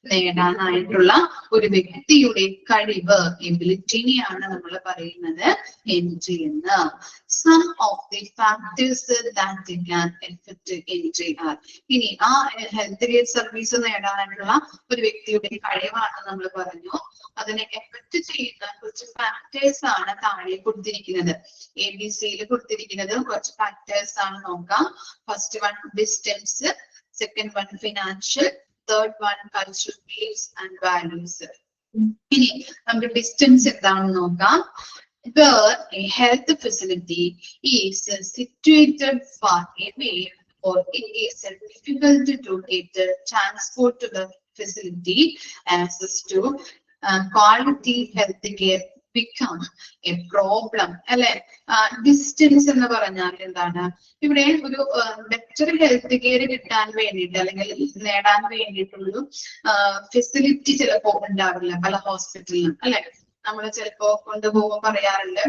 നേടാനായിട്ടുള്ള ഒരു വ്യക്തിയുടെ കഴിവ്, എബിലിറ്റിനെയാണ് നമ്മൾ പറയുന്നത് എൻട്രി എന്ന്. Some of the factors that can affect entry are. ഇനി ആ ഹെൽത്ത് കെയർ സർവീസ് നേടാനായിട്ടുള്ള ഒരു വ്യക്തിയുടെ കഴിവാണ് നമ്മൾ പറഞ്ഞു. അതിനെ എഫക്ട് ചെയ്യുന്ന കുറച്ച് ഫാക്ടേഴ്സ് ആണ് താഴെ കൊടുത്തിരിക്കുന്നത്. ABC-യിൽ കൊടുത്തിരിക്കുന്നത് കുറച്ച് ഫാക്ടേഴ്സ് ആണ്, നോക്കാം. First one distance, second one financial, third one cultural beliefs and values. ഇനി നമുക്ക് ഡിസ്റ്റൻസ് എന്താണെന്ന് നോക്കാം. Where a health facility is situated far away or it is difficult to get transport to the facility, access to quality health care become a problem. അല്ലെ, distance എന്ന് പറഞ്ഞാൽ എന്താണ്? ഇവിടെ ഒരു ബെറ്റർ ഹെൽത്ത് കെയർ കിട്ടാൻ വേണ്ടിയിട്ട് അല്ലെങ്കിൽ നേടാൻ വേണ്ടിയിട്ടുള്ളൊരു ഫെസിലിറ്റി ചിലപ്പോ ഉണ്ടാവില്ല പല ഹോസ്പിറ്റലിലും. അല്ലെ, നമ്മൾ ചിലപ്പോ കൊണ്ടുപോകുമ്പോൾ പറയാറുണ്ട്,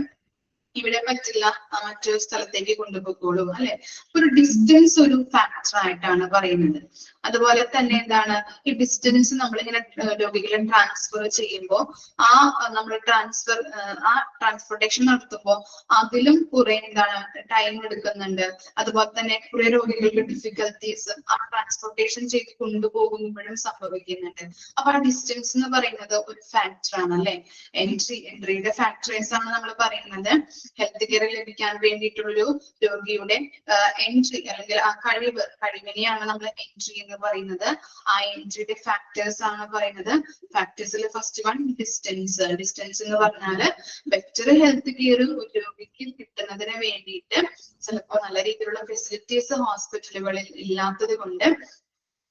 ഇവിടെ പറ്റില്ല, മറ്റൊരു സ്ഥലത്തേക്ക് കൊണ്ടുപോയിക്കോളൂ. അല്ലെ, ഒരു ഡിസ്റ്റൻസ് ഒരു ഫാക്ടർ ആയിട്ടാണ് പറയുന്നത്. അതുപോലെ തന്നെ എന്താണ്, ഈ ഡിസ്റ്റൻസ് നമ്മളിങ്ങനെ രോഗികളെ ട്രാൻസ്ഫർ ചെയ്യുമ്പോൾ ആ നമ്മൾ ട്രാൻസ്പോർട്ടേഷൻ നടത്തുമ്പോൾ അതിലും കുറെ എന്താണ് ടൈം എടുക്കുന്നുണ്ട്. അതുപോലെ തന്നെ കുറെ രോഗികൾക്ക് ഡിഫിക്കൽട്ടീസ് ആ ട്രാൻസ്പോർട്ടേഷൻ ചെയ്ത് കൊണ്ടുപോകുമ്പോഴും സംഭവിക്കുന്നുണ്ട്. അപ്പൊ ആ ഡിസ്റ്റൻസ് എന്ന് പറയുന്നത് ഒരു ഫാക്ടർ ആണ്. അല്ലെ, എൻട്രിയുടെ ഫാക്ടേഴ്സ് ആണ് നമ്മൾ പറയുന്നത്. ഹെൽത്ത് കെയർ ലഭിക്കാൻ വേണ്ടിയിട്ടുള്ളൊരു രോഗിയുടെ എൻട്രി അല്ലെങ്കിൽ ആ കഴിവിനെയാണ് നമ്മൾ എൻട്രി എന്ന് പറയുന്നത്. ആ എൻട്രിയുടെ ഫാക്ടേഴ്സ് ആണ് പറയുന്നത്. ഫാക്ടേഴ്സിൽ ഫസ്റ്റ് വൺ ഡിസ്റ്റൻസ്. ഡിസ്റ്റൻസ് എന്ന് പറഞ്ഞാല് ബെറ്റർ ഹെൽത്ത് കെയർ ഒരു രോഗിക്ക് കിട്ടുന്നതിന് വേണ്ടിയിട്ട് ചിലപ്പോൾ നല്ല രീതിയിലുള്ള ഫെസിലിറ്റീസ് ഹോസ്പിറ്റലുകളിൽ ഇല്ലാത്തത് കൊണ്ട്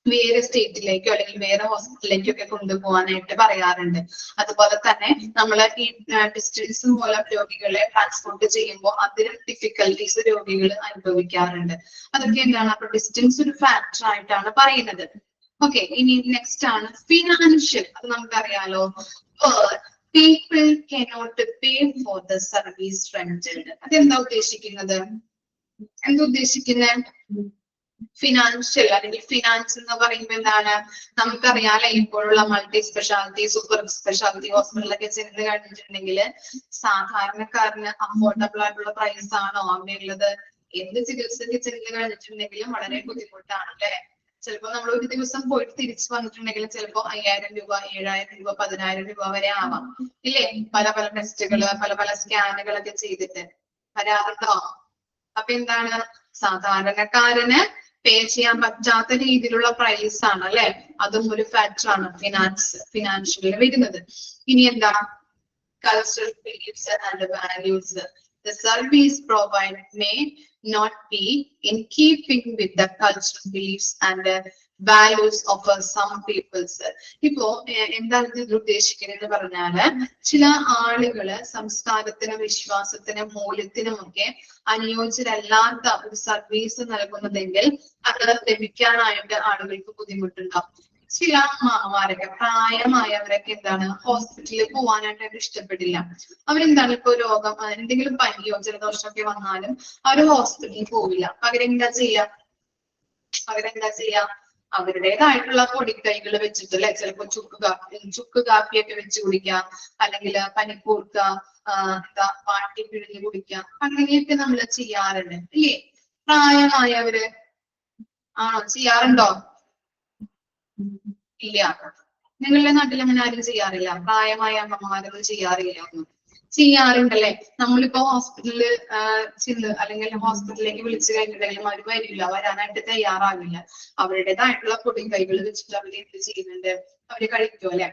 വേറെ സ്റ്റേറ്റിലേക്കോ അല്ലെങ്കിൽ വേറെ ഹോസ്പിറ്റലിലേക്കോ ഒക്കെ കൊണ്ടുപോകാനായിട്ട് പറയാറുണ്ട്. അതുപോലെ തന്നെ നമ്മൾ ഈ ഡിസ്റ്റൻസ് മൂലം രോഗികളെ ട്രാൻസ്പോർട്ട് ചെയ്യുമ്പോൾ അതിലും ഡിഫിക്കൽട്ടീസ് രോഗികൾ അനുഭവിക്കാറുണ്ട്. അതൊക്കെ എന്താണ്, അപ്പൊ ഡിസ്റ്റൻസ് ഒരു ഫാക്ടർ ആയിട്ടാണ് പറയുന്നത്. ഓക്കെ, ഇനി നെക്സ്റ്റ് ആണ് ഫിനാൻഷ്യൽ. അത് നമുക്കറിയാലോ, people cannot pay for the service rented. അതെന്താ ഉദ്ദേശിക്കുന്നത്? എന്താ ഉദ്ദേശിക്കുന്നത്? ഫിനാൻഷ്യൽ അല്ലെങ്കിൽ ഫിനാൻസ് എന്ന് പറയുമ്പോൾ എന്താണ്, നമുക്കറിയാലോ ഇപ്പോഴുള്ള മൾട്ടി സ്പെഷ്യാലിറ്റി, സൂപ്പർ സ്പെഷ്യാലിറ്റി ഹോസ്പിറ്റലൊക്കെ ചെന്ന് കഴിഞ്ഞിട്ടുണ്ടെങ്കിൽ സാധാരണക്കാരന് അഫോർഡബിൾ ആയിട്ടുള്ള പ്രൈസ് ആണോ അവിടെയുള്ളത്? എന്ത് ചികിത്സക്ക് ചെന്ന് കഴിഞ്ഞിട്ടുണ്ടെങ്കിലും വളരെ ബുദ്ധിമുട്ടാണ്. അല്ലെ, ചിലപ്പോ നമ്മൾ ഒരു ദിവസം പോയിട്ട് തിരിച്ചു വന്നിട്ടുണ്ടെങ്കിൽ ചിലപ്പോ 5000 രൂപ, 7000 രൂപ, 10000 രൂപ വരെ ആവാം. ഇല്ലേ, പല പല ടെസ്റ്റുകള്, പല പല സ്കാനുകളൊക്കെ ചെയ്തിട്ട് വരാറുണ്ടോ? അപ്പൊ എന്താണ്, സാധാരണക്കാരന് പേ ചെയ്യാൻ പറ്റാത്ത രീതിയിലുള്ള പ്രൈസ് ആണ്. അല്ലെ, അതും ഒരു ഫാക്ടർ ആണ് ഫിനാൻഷ്യലിൽ വരുന്നത്. ഇനി എന്താ, cultural beliefs and values. The service provided may not be in keeping with the cultural beliefs and values of some peoples. ഇപ്പോ എന്താണ് ഇത് ഉദ്ദേശിക്കുന്നത് പറഞ്ഞാല്, ചില ആളുകള് സംസ്കാരത്തിനും വിശ്വാസത്തിനും മൂല്യത്തിനും ഒക്കെ അനുയോജ്യരല്ലാത്ത ഒരു സർവീസ് നൽകുന്നതെങ്കിൽ അത് ലഭിക്കാനായിട്ട് ആളുകൾക്ക് ബുദ്ധിമുട്ടുണ്ടാവും. ചില അമ്മമാരൊക്കെ, പ്രായമായവരൊക്കെ എന്താണ്, ഹോസ്പിറ്റലിൽ പോവാനായിട്ട് ഇഷ്ടപ്പെടില്ല. അവരെന്താണ്, ഇപ്പൊ രോഗം എന്തെങ്കിലും പനിയോ ജലദോഷമൊക്കെ വന്നാലും അവര് ഹോസ്പിറ്റലിൽ പോവില്ല. പകരം എന്താ ചെയ്യാ, അവരുടേതായിട്ടുള്ള പൊടിക്കൈകൾ വെച്ചിട്ട് അല്ലെ, ചിലപ്പോ ചുക്ക് കാപ്പിയൊക്കെ വെച്ച് കുടിക്കാം, അല്ലെങ്കിൽ പനിക്കൂർക്ക എന്താ വാട്ടി പിഴിഞ്ഞ് കുടിക്കാം, അങ്ങനെയൊക്കെ നമ്മൾ ചെയ്യാറുണ്ട് അല്ലേ? പ്രായമായവര് ആണോ, ചെയ്യാറുണ്ടോ? ഇല്ല, നിങ്ങളുടെ നാട്ടിൽ അങ്ങനെ ആരും ചെയ്യാറില്ല? പ്രായമായ അമ്മമാരൊന്നും ചെയ്യാറില്ല? ഒന്നും ചെയ്യാറുണ്ടല്ലേ? നമ്മളിപ്പോ ഹോസ്പിറ്റലില് ചെന്ന് അല്ലെങ്കിൽ ഹോസ്പിറ്റലിലേക്ക് വിളിച്ചു കഴിഞ്ഞിട്ടുണ്ടെങ്കിലും അവർ വരില്ല, വരാനായിട്ട് തയ്യാറാവില്ല. അവരുടേതായിട്ടുള്ള പൊടിക്കൈകൾ വെച്ചിട്ട് അവര് എന്ത് ചെയ്യുന്നുണ്ട്, അവര് കഴിക്കും അല്ലെ?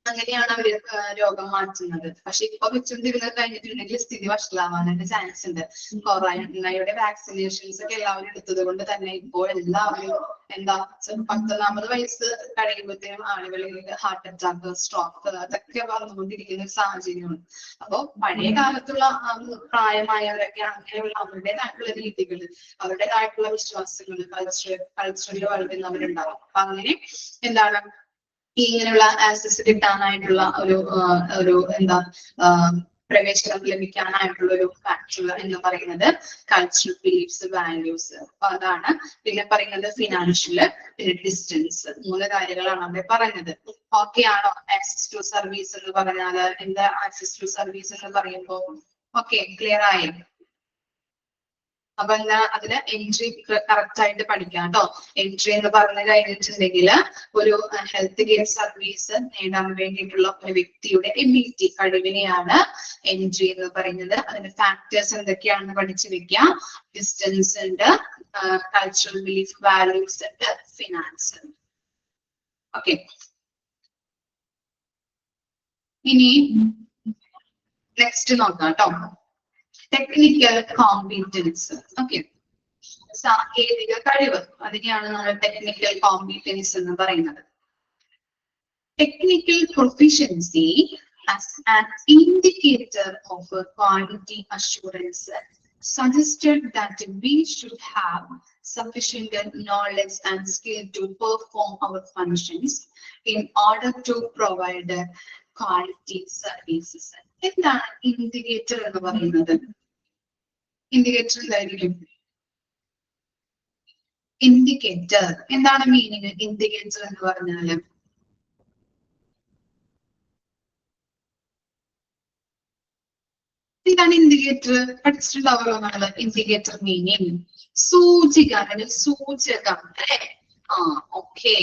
അങ്ങനെയാണ് അവര് രോഗം മാറ്റുന്നത്. പക്ഷെ ഇപ്പൊ വെച്ചുകൊണ്ടിരുന്നത് കഴിഞ്ഞിട്ടുണ്ടെങ്കിൽ സ്ഥിതി വഷളാവാനായിട്ട് ചാൻസ് ഉണ്ട്. കൊറോണയുടെ വാക്സിനേഷൻസ് ഒക്കെ എല്ലാവരും എടുത്തത് കൊണ്ട് തന്നെ ഇപ്പോൾ എല്ലാവരും എന്താ 19 വയസ്സ് കഴിയുമ്പോഴത്തേനും ആളുകളിൽ ഹാർട്ട് അറ്റാക്ക്, സ്ട്രോക്ക് അതൊക്കെ വന്നുകൊണ്ടിരിക്കുന്ന ഒരു സാഹചര്യമാണ്. അപ്പൊ പഴയ കാലത്തുള്ള പ്രായമായവരൊക്കെ അങ്ങനെയുള്ള അവരുടേതായിട്ടുള്ള രീതികൾ, അവരുടേതായിട്ടുള്ള വിശ്വാസങ്ങൾ, കൾച്ചറിൽ വളരുന്നവരുണ്ടാവും. അപ്പൊ അങ്ങനെ എന്താണ് ഇങ്ങനെയുള്ള ആക്സസ് കിട്ടാനായിട്ടുള്ള ഒരു എന്താ പ്രവേശനം ലഭിക്കാനായിട്ടുള്ള ഒരു ഫാക്ടർ എന്ന് പറയുന്നത് കൾച്ചറൽ ബിലീഫ്സ്, വാല്യൂസ്. അപ്പൊ അതാണ്. പിന്നെ പറയുന്നത് ഫിനാൻഷ്യല്, പിന്നെ ഡിസ്റ്റൻസ്. 3 കാര്യങ്ങളാണ് അവിടെ പറയുന്നത്. ഓക്കെ ആണോ? ആക്സസ് ടു സർവീസ് എന്ന് പറഞ്ഞാല് എന്താ? ആക്സസ് ടു സർവീസ് എന്ന് പറയുമ്പോ ഓക്കെ, ക്ലിയർ ആയി? അപ്പൊ എന്താ അതിന് എൻട്രി കറക്റ്റ് ആയിട്ട് പഠിക്കാം കേട്ടോ. എൻട്രി എന്ന് പറഞ്ഞു കഴിഞ്ഞിട്ടുണ്ടെങ്കിൽ ഒരു ഹെൽത്ത് കെയർ സർവീസ് നേടാൻ വേണ്ടിയിട്ടുള്ള ഒരു വ്യക്തിയുടെ എബിലിറ്റി, കഴിവിനെയാണ് എൻട്രി എന്ന് പറയുന്നത്. അതിന്റെ ഫാക്ടേഴ്സ് എന്തൊക്കെയാണെന്ന് പഠിച്ചു വെക്കാം. ഡിസ്റ്റൻസ് ഉണ്ട്, കൾച്ചറൽ ബിലീഫ്, വാല്യൂസ് ഉണ്ട്, ഫിനാൻസ്. ഓക്കെ, ഇനി നെക്സ്റ്റ് നോക്കാം കേട്ടോ. Technical competence. ഓക്കെ, സാങ്കേതിക കഴിവ്, അതിനെയാണ് നമ്മൾ ടെക്നിക്കൽ കോമ്പീറ്റൻസ് എന്ന് പറയുന്നത്. Technical proficiency as an indicator of quality assurance suggested that we should have sufficient knowledge and skill to perform our functions in order to provide quality services. എന്താണ് indicator എന്ന് പറയുന്നത്? Indicator എന്തായിരിക്കും? Indicator എന്താണ് meaning? Indicator എന്ന് പറഞ്ഞാല് എന്താണ്? Indicator പഠിച്ചിട്ടുണ്ടാവുമല്ലോ നമ്മള്. Indicator meaning സൂചിക, അല്ലെങ്കിൽ സൂചകം അല്ലെ? ഓക്കെ.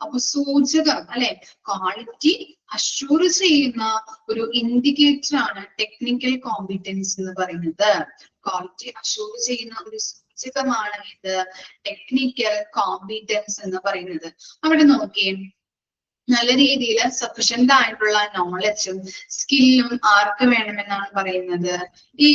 അപ്പൊ സൂചകം അല്ലെ, ക്വാളിറ്റി അഷ്യൂർ ചെയ്യുന്ന ഒരു ഇൻഡിക്കേറ്റർ ആണ് ടെക്നിക്കൽ കോമ്പിറ്റൻസ് എന്ന് പറയുന്നത്. ക്വാളിറ്റി അഷ്യൂർ ചെയ്യുന്ന ഒരു സൂചകമാണ് ഇത് ടെക്നിക്കൽ കോമ്പിറ്റൻസ് എന്ന് പറയുന്നത്. അവിടെ നോക്കിയേ, നല്ല രീതിയിൽ സഫിഷ്യന്റ് ആയിട്ടുള്ള നോളജും സ്കില്ലും ആർക്ക് വേണമെന്നാണ് പറയുന്നത്? ഈ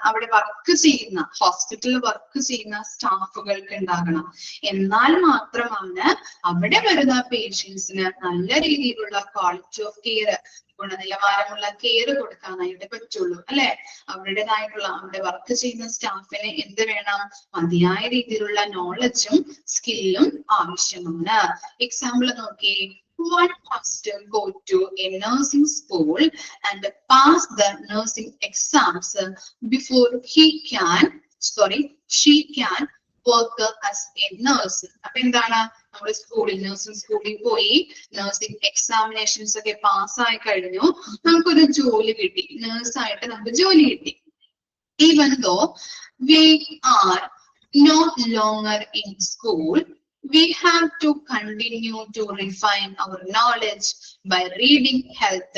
അവിടെ വർക്ക് ചെയ്യുന്ന, ഹോസ്പിറ്റലിൽ വർക്ക് ചെയ്യുന്ന സ്റ്റാഫുകൾക്ക് ഉണ്ടാകണം. എന്നാൽ മാത്രമാണ് അവിടെ വരുന്ന പേഷ്യൻസിന് നല്ല രീതിയിലുള്ള ക്വാളിറ്റി ഓഫ് കെയർ, ഗുണനിലവാരമുള്ള കെയർ കൊടുക്കാനായിട്ട് പറ്റുള്ളൂ അല്ലെ? അവരുടേതായിട്ടുള്ള അവിടെ വർക്ക് ചെയ്യുന്ന സ്റ്റാഫിന് എന്ത് വേണം? മതിയായ രീതിയിലുള്ള നോളജും സ്കില്ലും ആവശ്യമാണ്. എക്സാമ്പിൾ നോക്കി, one must go to a nursing school and pass the nursing exams before she can work as a nurse. അപ്പൊ എന്താണ്? നമ്മുടെ സ്കൂളിൽ, നഴ്സിംഗ് സ്കൂളിൽ പോയി നഴ്സിംഗ് എക്സാമിനേഷൻസ് ഒക്കെ പാസ്സായി കഴിഞ്ഞു, നമുക്കൊരു ജോലി കിട്ടി, നേഴ്സായിട്ട് നമുക്ക് ജോലി കിട്ടി. Even though we are no longer in school, we have to continue to refine our knowledge by reading health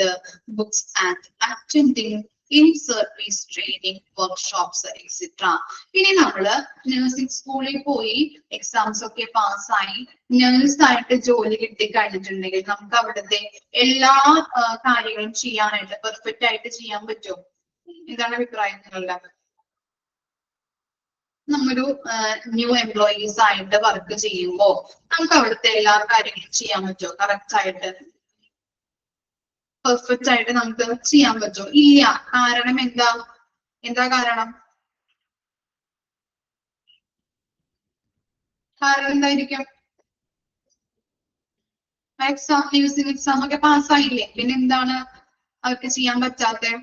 books and attending in-service training workshops, etc. ഇനി നമ്മള് നഴ്സിംഗ് സ്കൂളിൽ പോയി എക്സാംസ് ഒക്കെ പാസ്സായി നേഴ്സായിട്ട് ജോലി കിട്ടി കഴിഞ്ഞിട്ടുണ്ടെങ്കിൽ നമുക്ക് അവിടുത്തെ എല്ലാ കാര്യങ്ങളും ചെയ്യാനായിട്ട് പെർഫെക്റ്റ് ആയിട്ട് ചെയ്യാൻ പറ്റുമോ? എന്താണ് അഭിപ്രായം നിങ്ങളുടെ? നമ്മൊരു ന്യൂ എംപ്ലോയീസ് ആയിട്ട് വർക്ക് ചെയ്യുമ്പോ നമുക്ക് അവിടുത്തെ എല്ലാ കാര്യങ്ങളും ചെയ്യാൻ പറ്റുമോ? കറക്റ്റ് ആയിട്ട്, പെർഫെക്റ്റ് ആയിട്ട് നമുക്ക് ചെയ്യാൻ പറ്റുമോ? ഇല്ല. കാരണം എന്താ? കാരണം എന്തായിരിക്കും? എക്സാം, ന്യൂസിംഗ് എക്സാം ഒക്കെ പാസ്സായില്ലേ, പിന്നെ എന്താണ് അവർക്ക് ചെയ്യാൻ പറ്റാത്ത?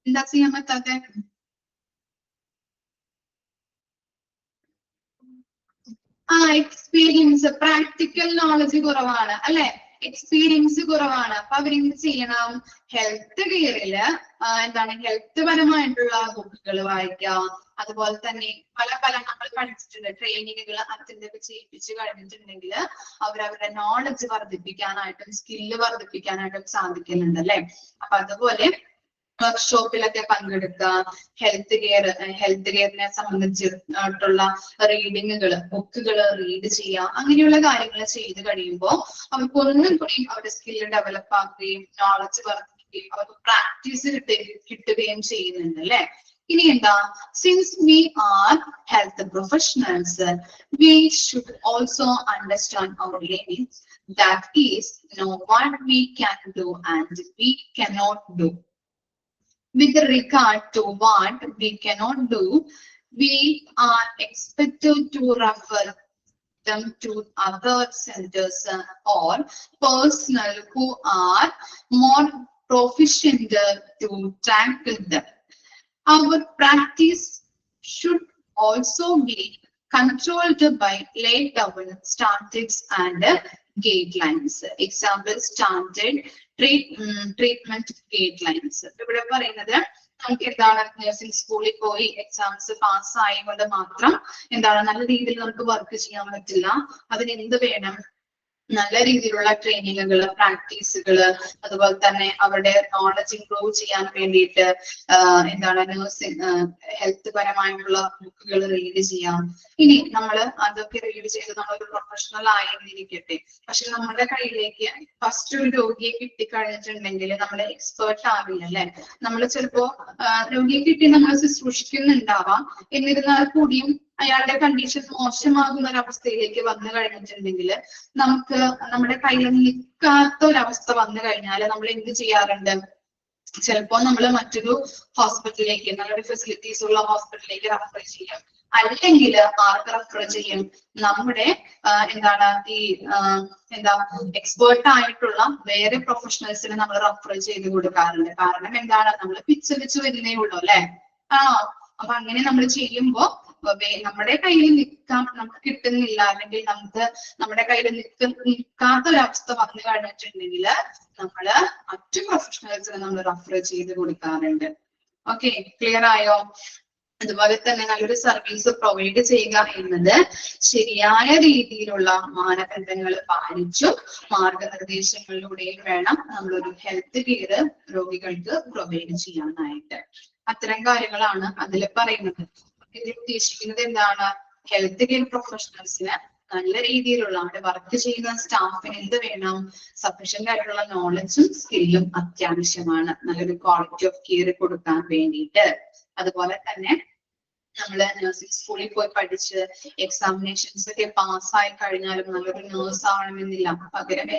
എന്താ ചെയ്യാൻ പറ്റാത്തെ? എക്സ്പീരിയൻസ്, പ്രാക്ടിക്കൽ നോളജ് കുറവാണ് അല്ലെ? എക്സ്പീരിയൻസ് കുറവാണ്. അപ്പൊ അവരെന്ത് ചെയ്യണം? ഹെൽത്ത് കെയറില് എന്താണ് ഹെൽത്ത് പരമായിട്ടുള്ള ബുക്കുകൾ വായിക്കാം. അതുപോലെ തന്നെ പല പല നമ്മൾ പഠിച്ചിട്ടുണ്ട് ട്രെയിനിങ്ങുകൾ അറ്റൻഡ് ഒക്കെ ചെയ്യിപ്പിച്ച് കഴിഞ്ഞിട്ടുണ്ടെങ്കിൽ അവരവരുടെ നോളജ് വർദ്ധിപ്പിക്കാനായിട്ടും സ്കില്ല് വർദ്ധിപ്പിക്കാനായിട്ടും സാധിക്കുന്നുണ്ട് അല്ലെ? അപ്പൊ അതുപോലെ വർക്ക്ഷോപ്പിലൊക്കെ പങ്കെടുക്കുക, ഹെൽത്ത് കെയറിനെ സംബന്ധിച്ചിട്ടുള്ള റീഡിങ്ങുകൾ, ബുക്കുകൾ റീഡ് ചെയ്യുക, അങ്ങനെയുള്ള കാര്യങ്ങൾ ചെയ്ത് കഴിയുമ്പോൾ അവർക്ക് ഒന്നും കൂടി അവരുടെ സ്കില്ല് ഡെവലപ്പ് ആക്കുകയും നോളജ് വർദ്ധിക്കുകയും അവർക്ക് പ്രാക്ടീസ് കിട്ടുകയും ചെയ്യുന്നുണ്ട് അല്ലെ? ഇനി എന്താ, since we are health professionals we should also understand our limits, that is know what we can do and we cannot do. With regard to what we cannot do, we are expected to refer them to other centers or personnel who are more proficient to tackle them. Our practice should also be controlled by laid down standards and guidelines. Example, standard treatment guidelines. ഇവിടെ പറയുന്നത് നമുക്ക് എന്താണ് nursing സ്കൂളിൽ പോയി exams pass ആയതുകൊണ്ട് മാത്രം എന്താണ് നല്ല രീതിയിൽ നമുക്ക് വർക്ക് ചെയ്യാൻ പറ്റില്ല. അതിന് എന്ത് വേണം? നല്ല രീതിയിലുള്ള ട്രെയിനിങ്ങുകൾ, പ്രാക്ടീസുകൾ, അതുപോലെ തന്നെ അവരുടെ നോളജ് ഇംപ്രൂവ് ചെയ്യാൻ വേണ്ടിയിട്ട് എന്താണ് നഴ്സിംഗ് ഹെൽത്ത് പരമായിട്ടുള്ള ബുക്കുകൾ റീഡ് ചെയ്യാം. ഇനി നമ്മൾ അതൊക്കെ റീഡ് ചെയ്ത് നമ്മളൊരു പ്രൊഫഷണൽ ആയിരിക്കട്ടെ, പക്ഷെ നമ്മുടെ കയ്യിലേക്ക് ഫസ്റ്റ് ഒരു രോഗിയെ കിട്ടിക്കഴിഞ്ഞിട്ടുണ്ടെങ്കിൽ നമ്മൾ എക്സ്പേർട്ട് ആവില്ല അല്ലെ? നമ്മൾ ചിലപ്പോ രോഗിയെ കിട്ടി നമ്മൾ ശുശ്രൂഷിക്കുന്നുണ്ടാവാം, എന്നിരുന്നാൽ കൂടിയും അയാളുടെ കണ്ടീഷൻ മോശമാകുന്ന ഒരു അവസ്ഥയിലേക്ക് വന്നു കഴിഞ്ഞിട്ടുണ്ടെങ്കിൽ നമുക്ക് നമ്മുടെ കയ്യിൽ നിൽക്കാത്ത ഒരവസ്ഥ വന്നു കഴിഞ്ഞാൽ നമ്മൾ എന്ത് ചെയ്യാറുണ്ട്? ചിലപ്പോൾ നമ്മൾ മറ്റൊരു ഹോസ്പിറ്റലിലേക്ക്, നല്ലൊരു ഫെസിലിറ്റീസ് ഉള്ള ഹോസ്പിറ്റലിലേക്ക് റെഫർ ചെയ്യും. അല്ലെങ്കിൽ ആർക്ക് റെഫർ ചെയ്യും? നമ്മുടെ എന്താണ് ഈ എക്സ്പേർട്ട് ആയിട്ടുള്ള വേറെ പ്രൊഫഷണൽസിനെ നമ്മൾ റെഫർ ചെയ്ത് കൊടുക്കാറുണ്ട്. കാരണം എന്താണ്? നമ്മൾ പിച്ച് വരുന്നേ ഉള്ളൂ അല്ലെ? ആണോ? അപ്പൊ അങ്ങനെ നമ്മൾ ചെയ്യുമ്പോ നമ്മുടെ കയ്യിൽ നമുക്ക് കിട്ടുന്നില്ല, അല്ലെങ്കിൽ നമ്മുടെ കയ്യിൽ നിൽക്കാത്ത ഒരവസ്ഥ വന്നു കഴിഞ്ഞിട്ടുണ്ടെങ്കിൽ നമ്മള് മറ്റു പ്രൊഫഷണൽസിനെ നമ്മൾ റെഫർ ചെയ്ത് കൊടുക്കാറുണ്ട്. ഓക്കെ, ക്ലിയർ ആയോ? അതുപോലെ തന്നെ നല്ലൊരു സർവീസ് പ്രൊവൈഡ് ചെയ്യുക എന്നത് ശരിയായ രീതിയിലുള്ള മാനദണ്ഡങ്ങൾ പാലിച്ചും മാർഗനിർദ്ദേശങ്ങളിലൂടെയും വേണം നമ്മളൊരു ഹെൽത്ത് കെയർ രോഗികൾക്ക് പ്രൊവൈഡ് ചെയ്യാനായിട്ട്. അത്തരം കാര്യങ്ങളാണ് അതിൽ പറയുന്നത്. ഇതിൽ ഉദ്ദേശിക്കുന്നത് എന്താണ്? ഹെൽത്ത് കെയർ പ്രൊഫഷണൽസിന് നല്ല രീതിയിലുള്ള അവിടെ വർക്ക് ചെയ്യുന്ന സ്റ്റാഫിന് എന്ത് വേണം? സഫീഷ്യന്റ് ആയിട്ടുള്ള നോളജും സ്കില്ലും അത്യാവശ്യമാണ് നല്ലൊരു ക്വാളിറ്റി ഓഫ് കെയർ കൊടുക്കാൻ വേണ്ടിയിട്ട്. അതുപോലെ തന്നെ നമ്മള് നഴ്സിംഗ് സ്കൂളിൽ പോയി പഠിച്ച് എക്സാമിനേഷൻസ് ഒക്കെ പാസ്സായി കഴിഞ്ഞാലും നല്ലൊരു നേഴ്സ് ആവണമെന്നില്ല. പകരം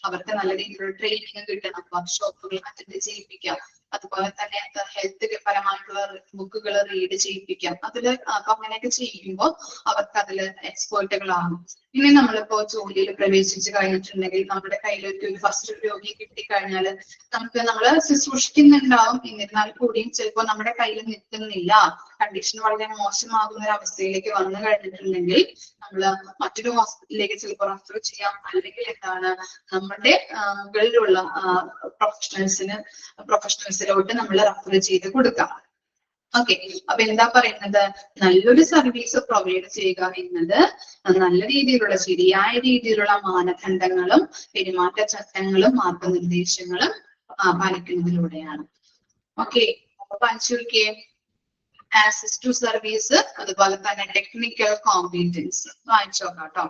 അവർക്ക് നല്ല രീതിയിലുള്ള ട്രെയിനിങ് കിട്ടണം, വർക്ക്ഷോപ്പുകൾ അറ്റൻഡ് ചെയ്യിപ്പിക്കാം, അതുപോലെ തന്നെ ഹെൽത്ത് പരമായിട്ടുള്ള ബുക്കുകൾ റീഡ് ചെയ്യിപ്പിക്കാം. അപ്പൊ അങ്ങനെയൊക്കെ ചെയ്യുമ്പോൾ അവർക്ക് അതിൽ എക്സ്പേർട്ടുകളാകും. ഇനി നമ്മളിപ്പോ ജോലിയിൽ പ്രവേശിച്ചു കഴിഞ്ഞിട്ടുണ്ടെങ്കിൽ നമ്മുടെ കയ്യിലേക്ക് ഒരു ഫസ്റ്റ് രോഗിയെ കിട്ടിക്കഴിഞ്ഞാൽ നമ്മള് ശുശ്രൂഷിക്കുന്നുണ്ടാവും, എന്നിരുന്നാൽ കൂടിയും ചിലപ്പോൾ നമ്മുടെ കയ്യിൽ നിൽക്കുന്നില്ല, കണ്ടീഷൻ വളരെ മോശമാകുന്ന ഒരു അവസ്ഥയിലേക്ക് വന്നു കഴിഞ്ഞിട്ടുണ്ടെങ്കിൽ നമ്മള് മറ്റൊരു ഹോസ്പിറ്റലിലേക്ക് ചിലപ്പോൾ റെഫർ ചെയ്യാം. അല്ലെങ്കിൽ നമ്മുടെ മുകളിലുള്ള പ്രൊഫഷണൽസിലോട്ട് നമ്മൾ റെഫർ ചെയ്ത് കൊടുക്കാം. ഓക്കെ, അപ്പൊ എന്താ പറയുന്നത്? നല്ലൊരു സർവീസ് പ്രൊവൈഡ് ചെയ്യുക എന്നത് നല്ല രീതിയിലുള്ള ശരിയായ രീതിയിലുള്ള മാനദണ്ഡങ്ങളും പെരുമാറ്റച്ചട്ടങ്ങളും മാർഗനിർദ്ദേശങ്ങളും പാലിക്കുന്നതിലൂടെയാണ്. ഓക്കെ, അപ്പൊ പഞ്ചുക്കെ ആക്സസ് ടു സർവീസ്, അതുപോലെ തന്നെ ടെക്നിക്കൽ കോമ്പീറ്റൻസ് വായിച്ചോക്കാം കേട്ടോ.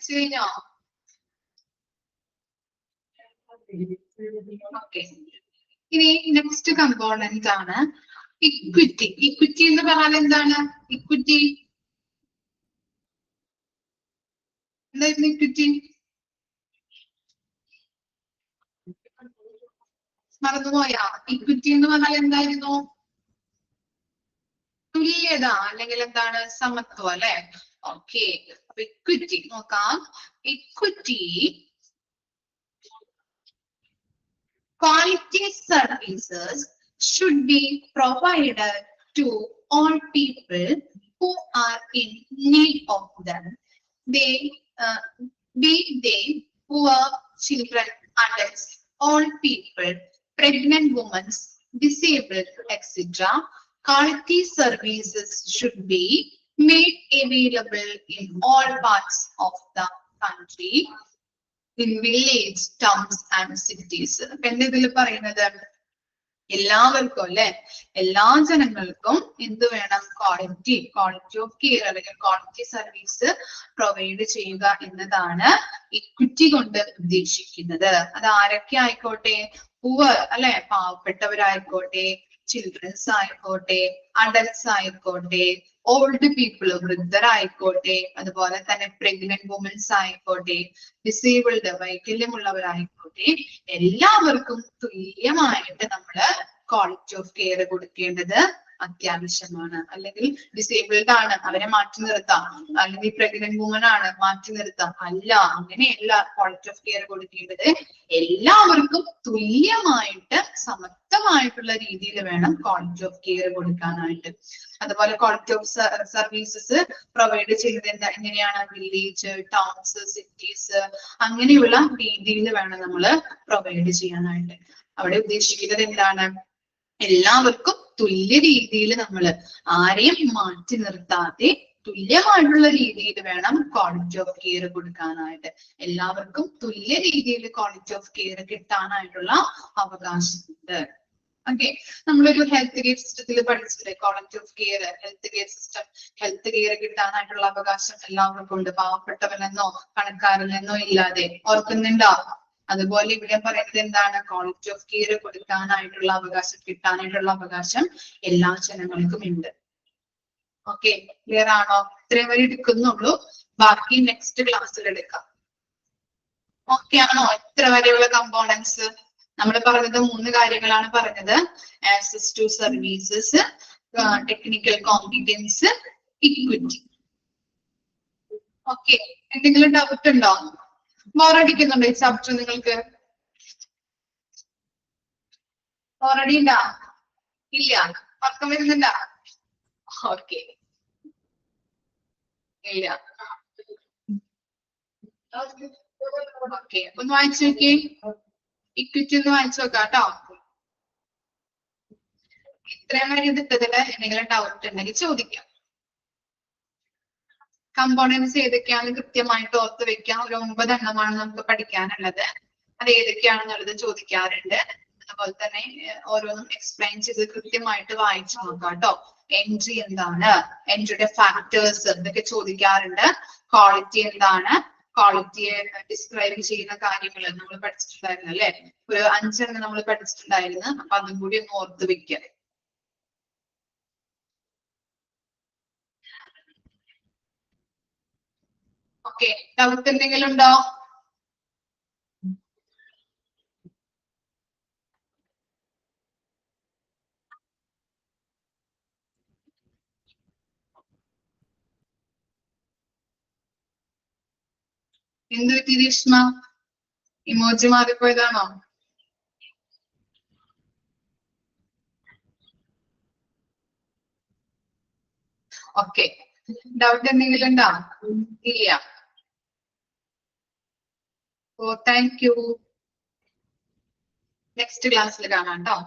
കഴിഞ്ഞോ? ഓക്കെ, ഇനി നെക്സ്റ്റ് കമ്പോണന്റ് ആണ് ഇക്വിറ്റി. ഇക്വിറ്റി എന്ന് പറഞ്ഞാൽ എന്താണ്? ഇക്വിറ്റി എന്തായിരുന്നു? ഇക്വിറ്റി മറന്നുപോയാ? ഇക്വിറ്റി എന്ന് പറഞ്ഞാൽ എന്തായിരുന്നു? തുല്യത അല്ലെങ്കിൽ എന്താണ്? സമത്വം അല്ലെ? ഓക്കെ, അപ്പൊ ഇക്വിറ്റി നോക്കാം. Equity quality services should be provided to all people who are in need of them. They be they poor, children, adults, old people, pregnant women, disabled, etc. Quality services should be made available in all parts of the country, in village, towns and cities. എന്താ ഇതിൽ പറയുന്നത്? എല്ലാവർക്കും അല്ലെ, എല്ലാ ജനങ്ങൾക്കും എന്ത് വേണം? Quality of care അല്ലെങ്കിൽ ക്വാളിറ്റി സർവീസ് പ്രൊവൈഡ് ചെയ്യുക എന്നതാണ് ഇക്വിറ്റി കൊണ്ട് ഉദ്ദേശിക്കുന്നത്. അത് ആരൊക്കെ ആയിക്കോട്ടെ, പുവർ അല്ലെ, പാവപ്പെട്ടവരായിക്കോട്ടെ, ചിൽഡ്രൻസ് ആയിക്കോട്ടെ, അഡൽട്സ് ആയിക്കോട്ടെ, ഓൾഡ് പീപ്പിൾ വൃദ്ധരായിക്കോട്ടെ, അതുപോലെ തന്നെ പ്രഗ്നന്റ് വുമൻസ് ആയിക്കോട്ടെ, ഡിസേബിൾഡ് വൈകല്യമുള്ളവരായിക്കോട്ടെ, എല്ലാവർക്കും തുല്യമായിട്ട് നമ്മള് ക്വാളിറ്റി ഓഫ് കെയർ കൊടുക്കേണ്ടത് അത്യാവശ്യമാണ്. അല്ലെങ്കിൽ ഡിസേബിൾഡ് ആണ്, അവരെ മാറ്റി നിർത്താം, അല്ലെങ്കിൽ പ്രഗ്നന്റ് വുമൻ ആണ്, മാറ്റി നിർത്താം. അല്ല, അങ്ങനെയല്ല ക്വാളിറ്റി ഓഫ് കെയർ കൊടുക്കേണ്ടത്. എല്ലാവർക്കും തുല്യമായിട്ട് സമത്വമായിട്ടുള്ള രീതിയിൽ വേണം ക്വാളിറ്റി ഓഫ് കെയർ കൊടുക്കാനായിട്ട്. അതുപോലെ ക്വാളിറ്റി ഓഫ് സർവീസസ് പ്രൊവൈഡ് ചെയ്യുന്നത് എങ്ങനെയാണ്? വില്ലേജ്, ടൗൺസ്, സിറ്റീസ്, അങ്ങനെയുള്ള രീതിയിൽ വേണം നമ്മൾ പ്രൊവൈഡ് ചെയ്യാനായിട്ട്. അവിടെ ഉദ്ദേശിക്കുന്നത് എന്താണ്? എല്ലാവർക്കും തുല്യ രീതിയിൽ നമ്മൾ ആരെയും മാറ്റി നിർത്താതെ തുല്യമായിട്ടുള്ള രീതിയിൽ വേണം ക്വാളിറ്റി ഓഫ് കെയർ കൊടുക്കാനായിട്ട്. എല്ലാവർക്കും തുല്യ രീതിയിൽ ക്വാളിറ്റി ഓഫ് കെയർ കിട്ടാനായിട്ടുള്ള അവകാശമുണ്ട്. ഓക്കെ, നമ്മളൊരു ഹെൽത്ത് കെയർ സിസ്റ്റത്തിൽ പഠിച്ചില്ലേ? Quality of care, health care system, health care കിട്ടാനായിട്ടുള്ള അവകാശം എല്ലാവർക്കും ഉണ്ട്, പാവപ്പെട്ടവനെന്നോ പണക്കാരനെന്നോ ഇല്ലാതെ. ഓർക്കുന്നുണ്ടോ? അതുപോലെ ഇവിടെ പറയുന്നത് എന്താണ്? ക്വാളിറ്റി ഓഫ് കെയർ കൊടുക്കാനായിട്ടുള്ള അവകാശം, കിട്ടാനായിട്ടുള്ള അവകാശം എല്ലാ ജനങ്ങൾക്കും ഉണ്ട്. ഓക്കെ, ക്ലിയർ ആണോ? ഇത്രയും വരെ എടുക്കുന്നുള്ളൂ, ബാക്കി നെക്സ്റ്റ് ക്ലാസ്സിൽ എടുക്കാം. ഓക്കെ ആണോ? ഇത്ര വരെയുള്ള കമ്പോണൻസ് നമ്മൾ പറഞ്ഞത് 3 കാര്യങ്ങളാണ് പറഞ്ഞത്. Access to services, technical competence, equity. Okay, എന്തെങ്കിലും ഡൗട്ട് ഉണ്ടോ? ബോറടിക്കുന്നുണ്ടോ ഈ ചാപ്റ്റർ നിങ്ങൾക്ക്? ബോറടിയുണ്ടോ? ഇല്ല, ഉറക്കം വരുന്നുണ്ടോ? ഓക്കെ, ഇല്ല. ഓക്കെ, ഒന്ന് വായിച്ചു നോക്കിയേ. ഇക്വിറ്റി ഒന്ന് വായിച്ചു നോക്കാം കേട്ടോ. ഇത്രയും വരെ ഇതിട്ടതില് എന്തെങ്കിലും ഡൗട്ട് ഉണ്ടെങ്കിൽ ചോദിക്കാം. കമ്പോണൻസ് ഏതൊക്കെയാണെന്ന് കൃത്യമായിട്ട് ഓർത്ത് വെക്കാം. ഒരു 9 എണ്ണമാണ് നമുക്ക് പഠിക്കാനുള്ളത്. അത് ഏതൊക്കെയാണെന്നുള്ളത് ചോദിക്കാറുണ്ട്. അതുപോലെ തന്നെ ഓരോന്നും എക്സ്പ്ലെയിൻ ചെയ്ത് കൃത്യമായിട്ട് വായിച്ചു നോക്കാം കേട്ടോ. എൻട്രി എന്താണ്, എൻട്രിയുടെ ഫാക്ടേഴ്സ് ഇതൊക്കെ ചോദിക്കാറുണ്ട്. ക്വാളിറ്റി എന്താണ്, ക്വാളിറ്റിയെ ഡിസ്ക്രൈബ് ചെയ്യുന്ന കാര്യങ്ങൾ നമ്മൾ പഠിച്ചിട്ടുണ്ടായിരുന്നു അല്ലെ. ഒരു 5 എണ്ണം നമ്മൾ പഠിച്ചിട്ടുണ്ടായിരുന്നു. അപ്പൊ അതും കൂടി ഒന്ന് ഓർത്ത് വെക്കുക. ഓക്കെ, ഡൗട്ട് എന്തെങ്കിലും ഉണ്ടോ? എന്ത് പറ്റി രേഷ്മ? ഇമോജി മാറിപ്പോയതാണോ? ഓക്കെ, ഡൗട്ട് എന്തെങ്കിലും ഉണ്ടോ? ഇല്ല. ഓ, താങ്ക് യു. നെക്സ്റ്റ് ക്ലാസ്സിൽ കാണാം കേട്ടോ.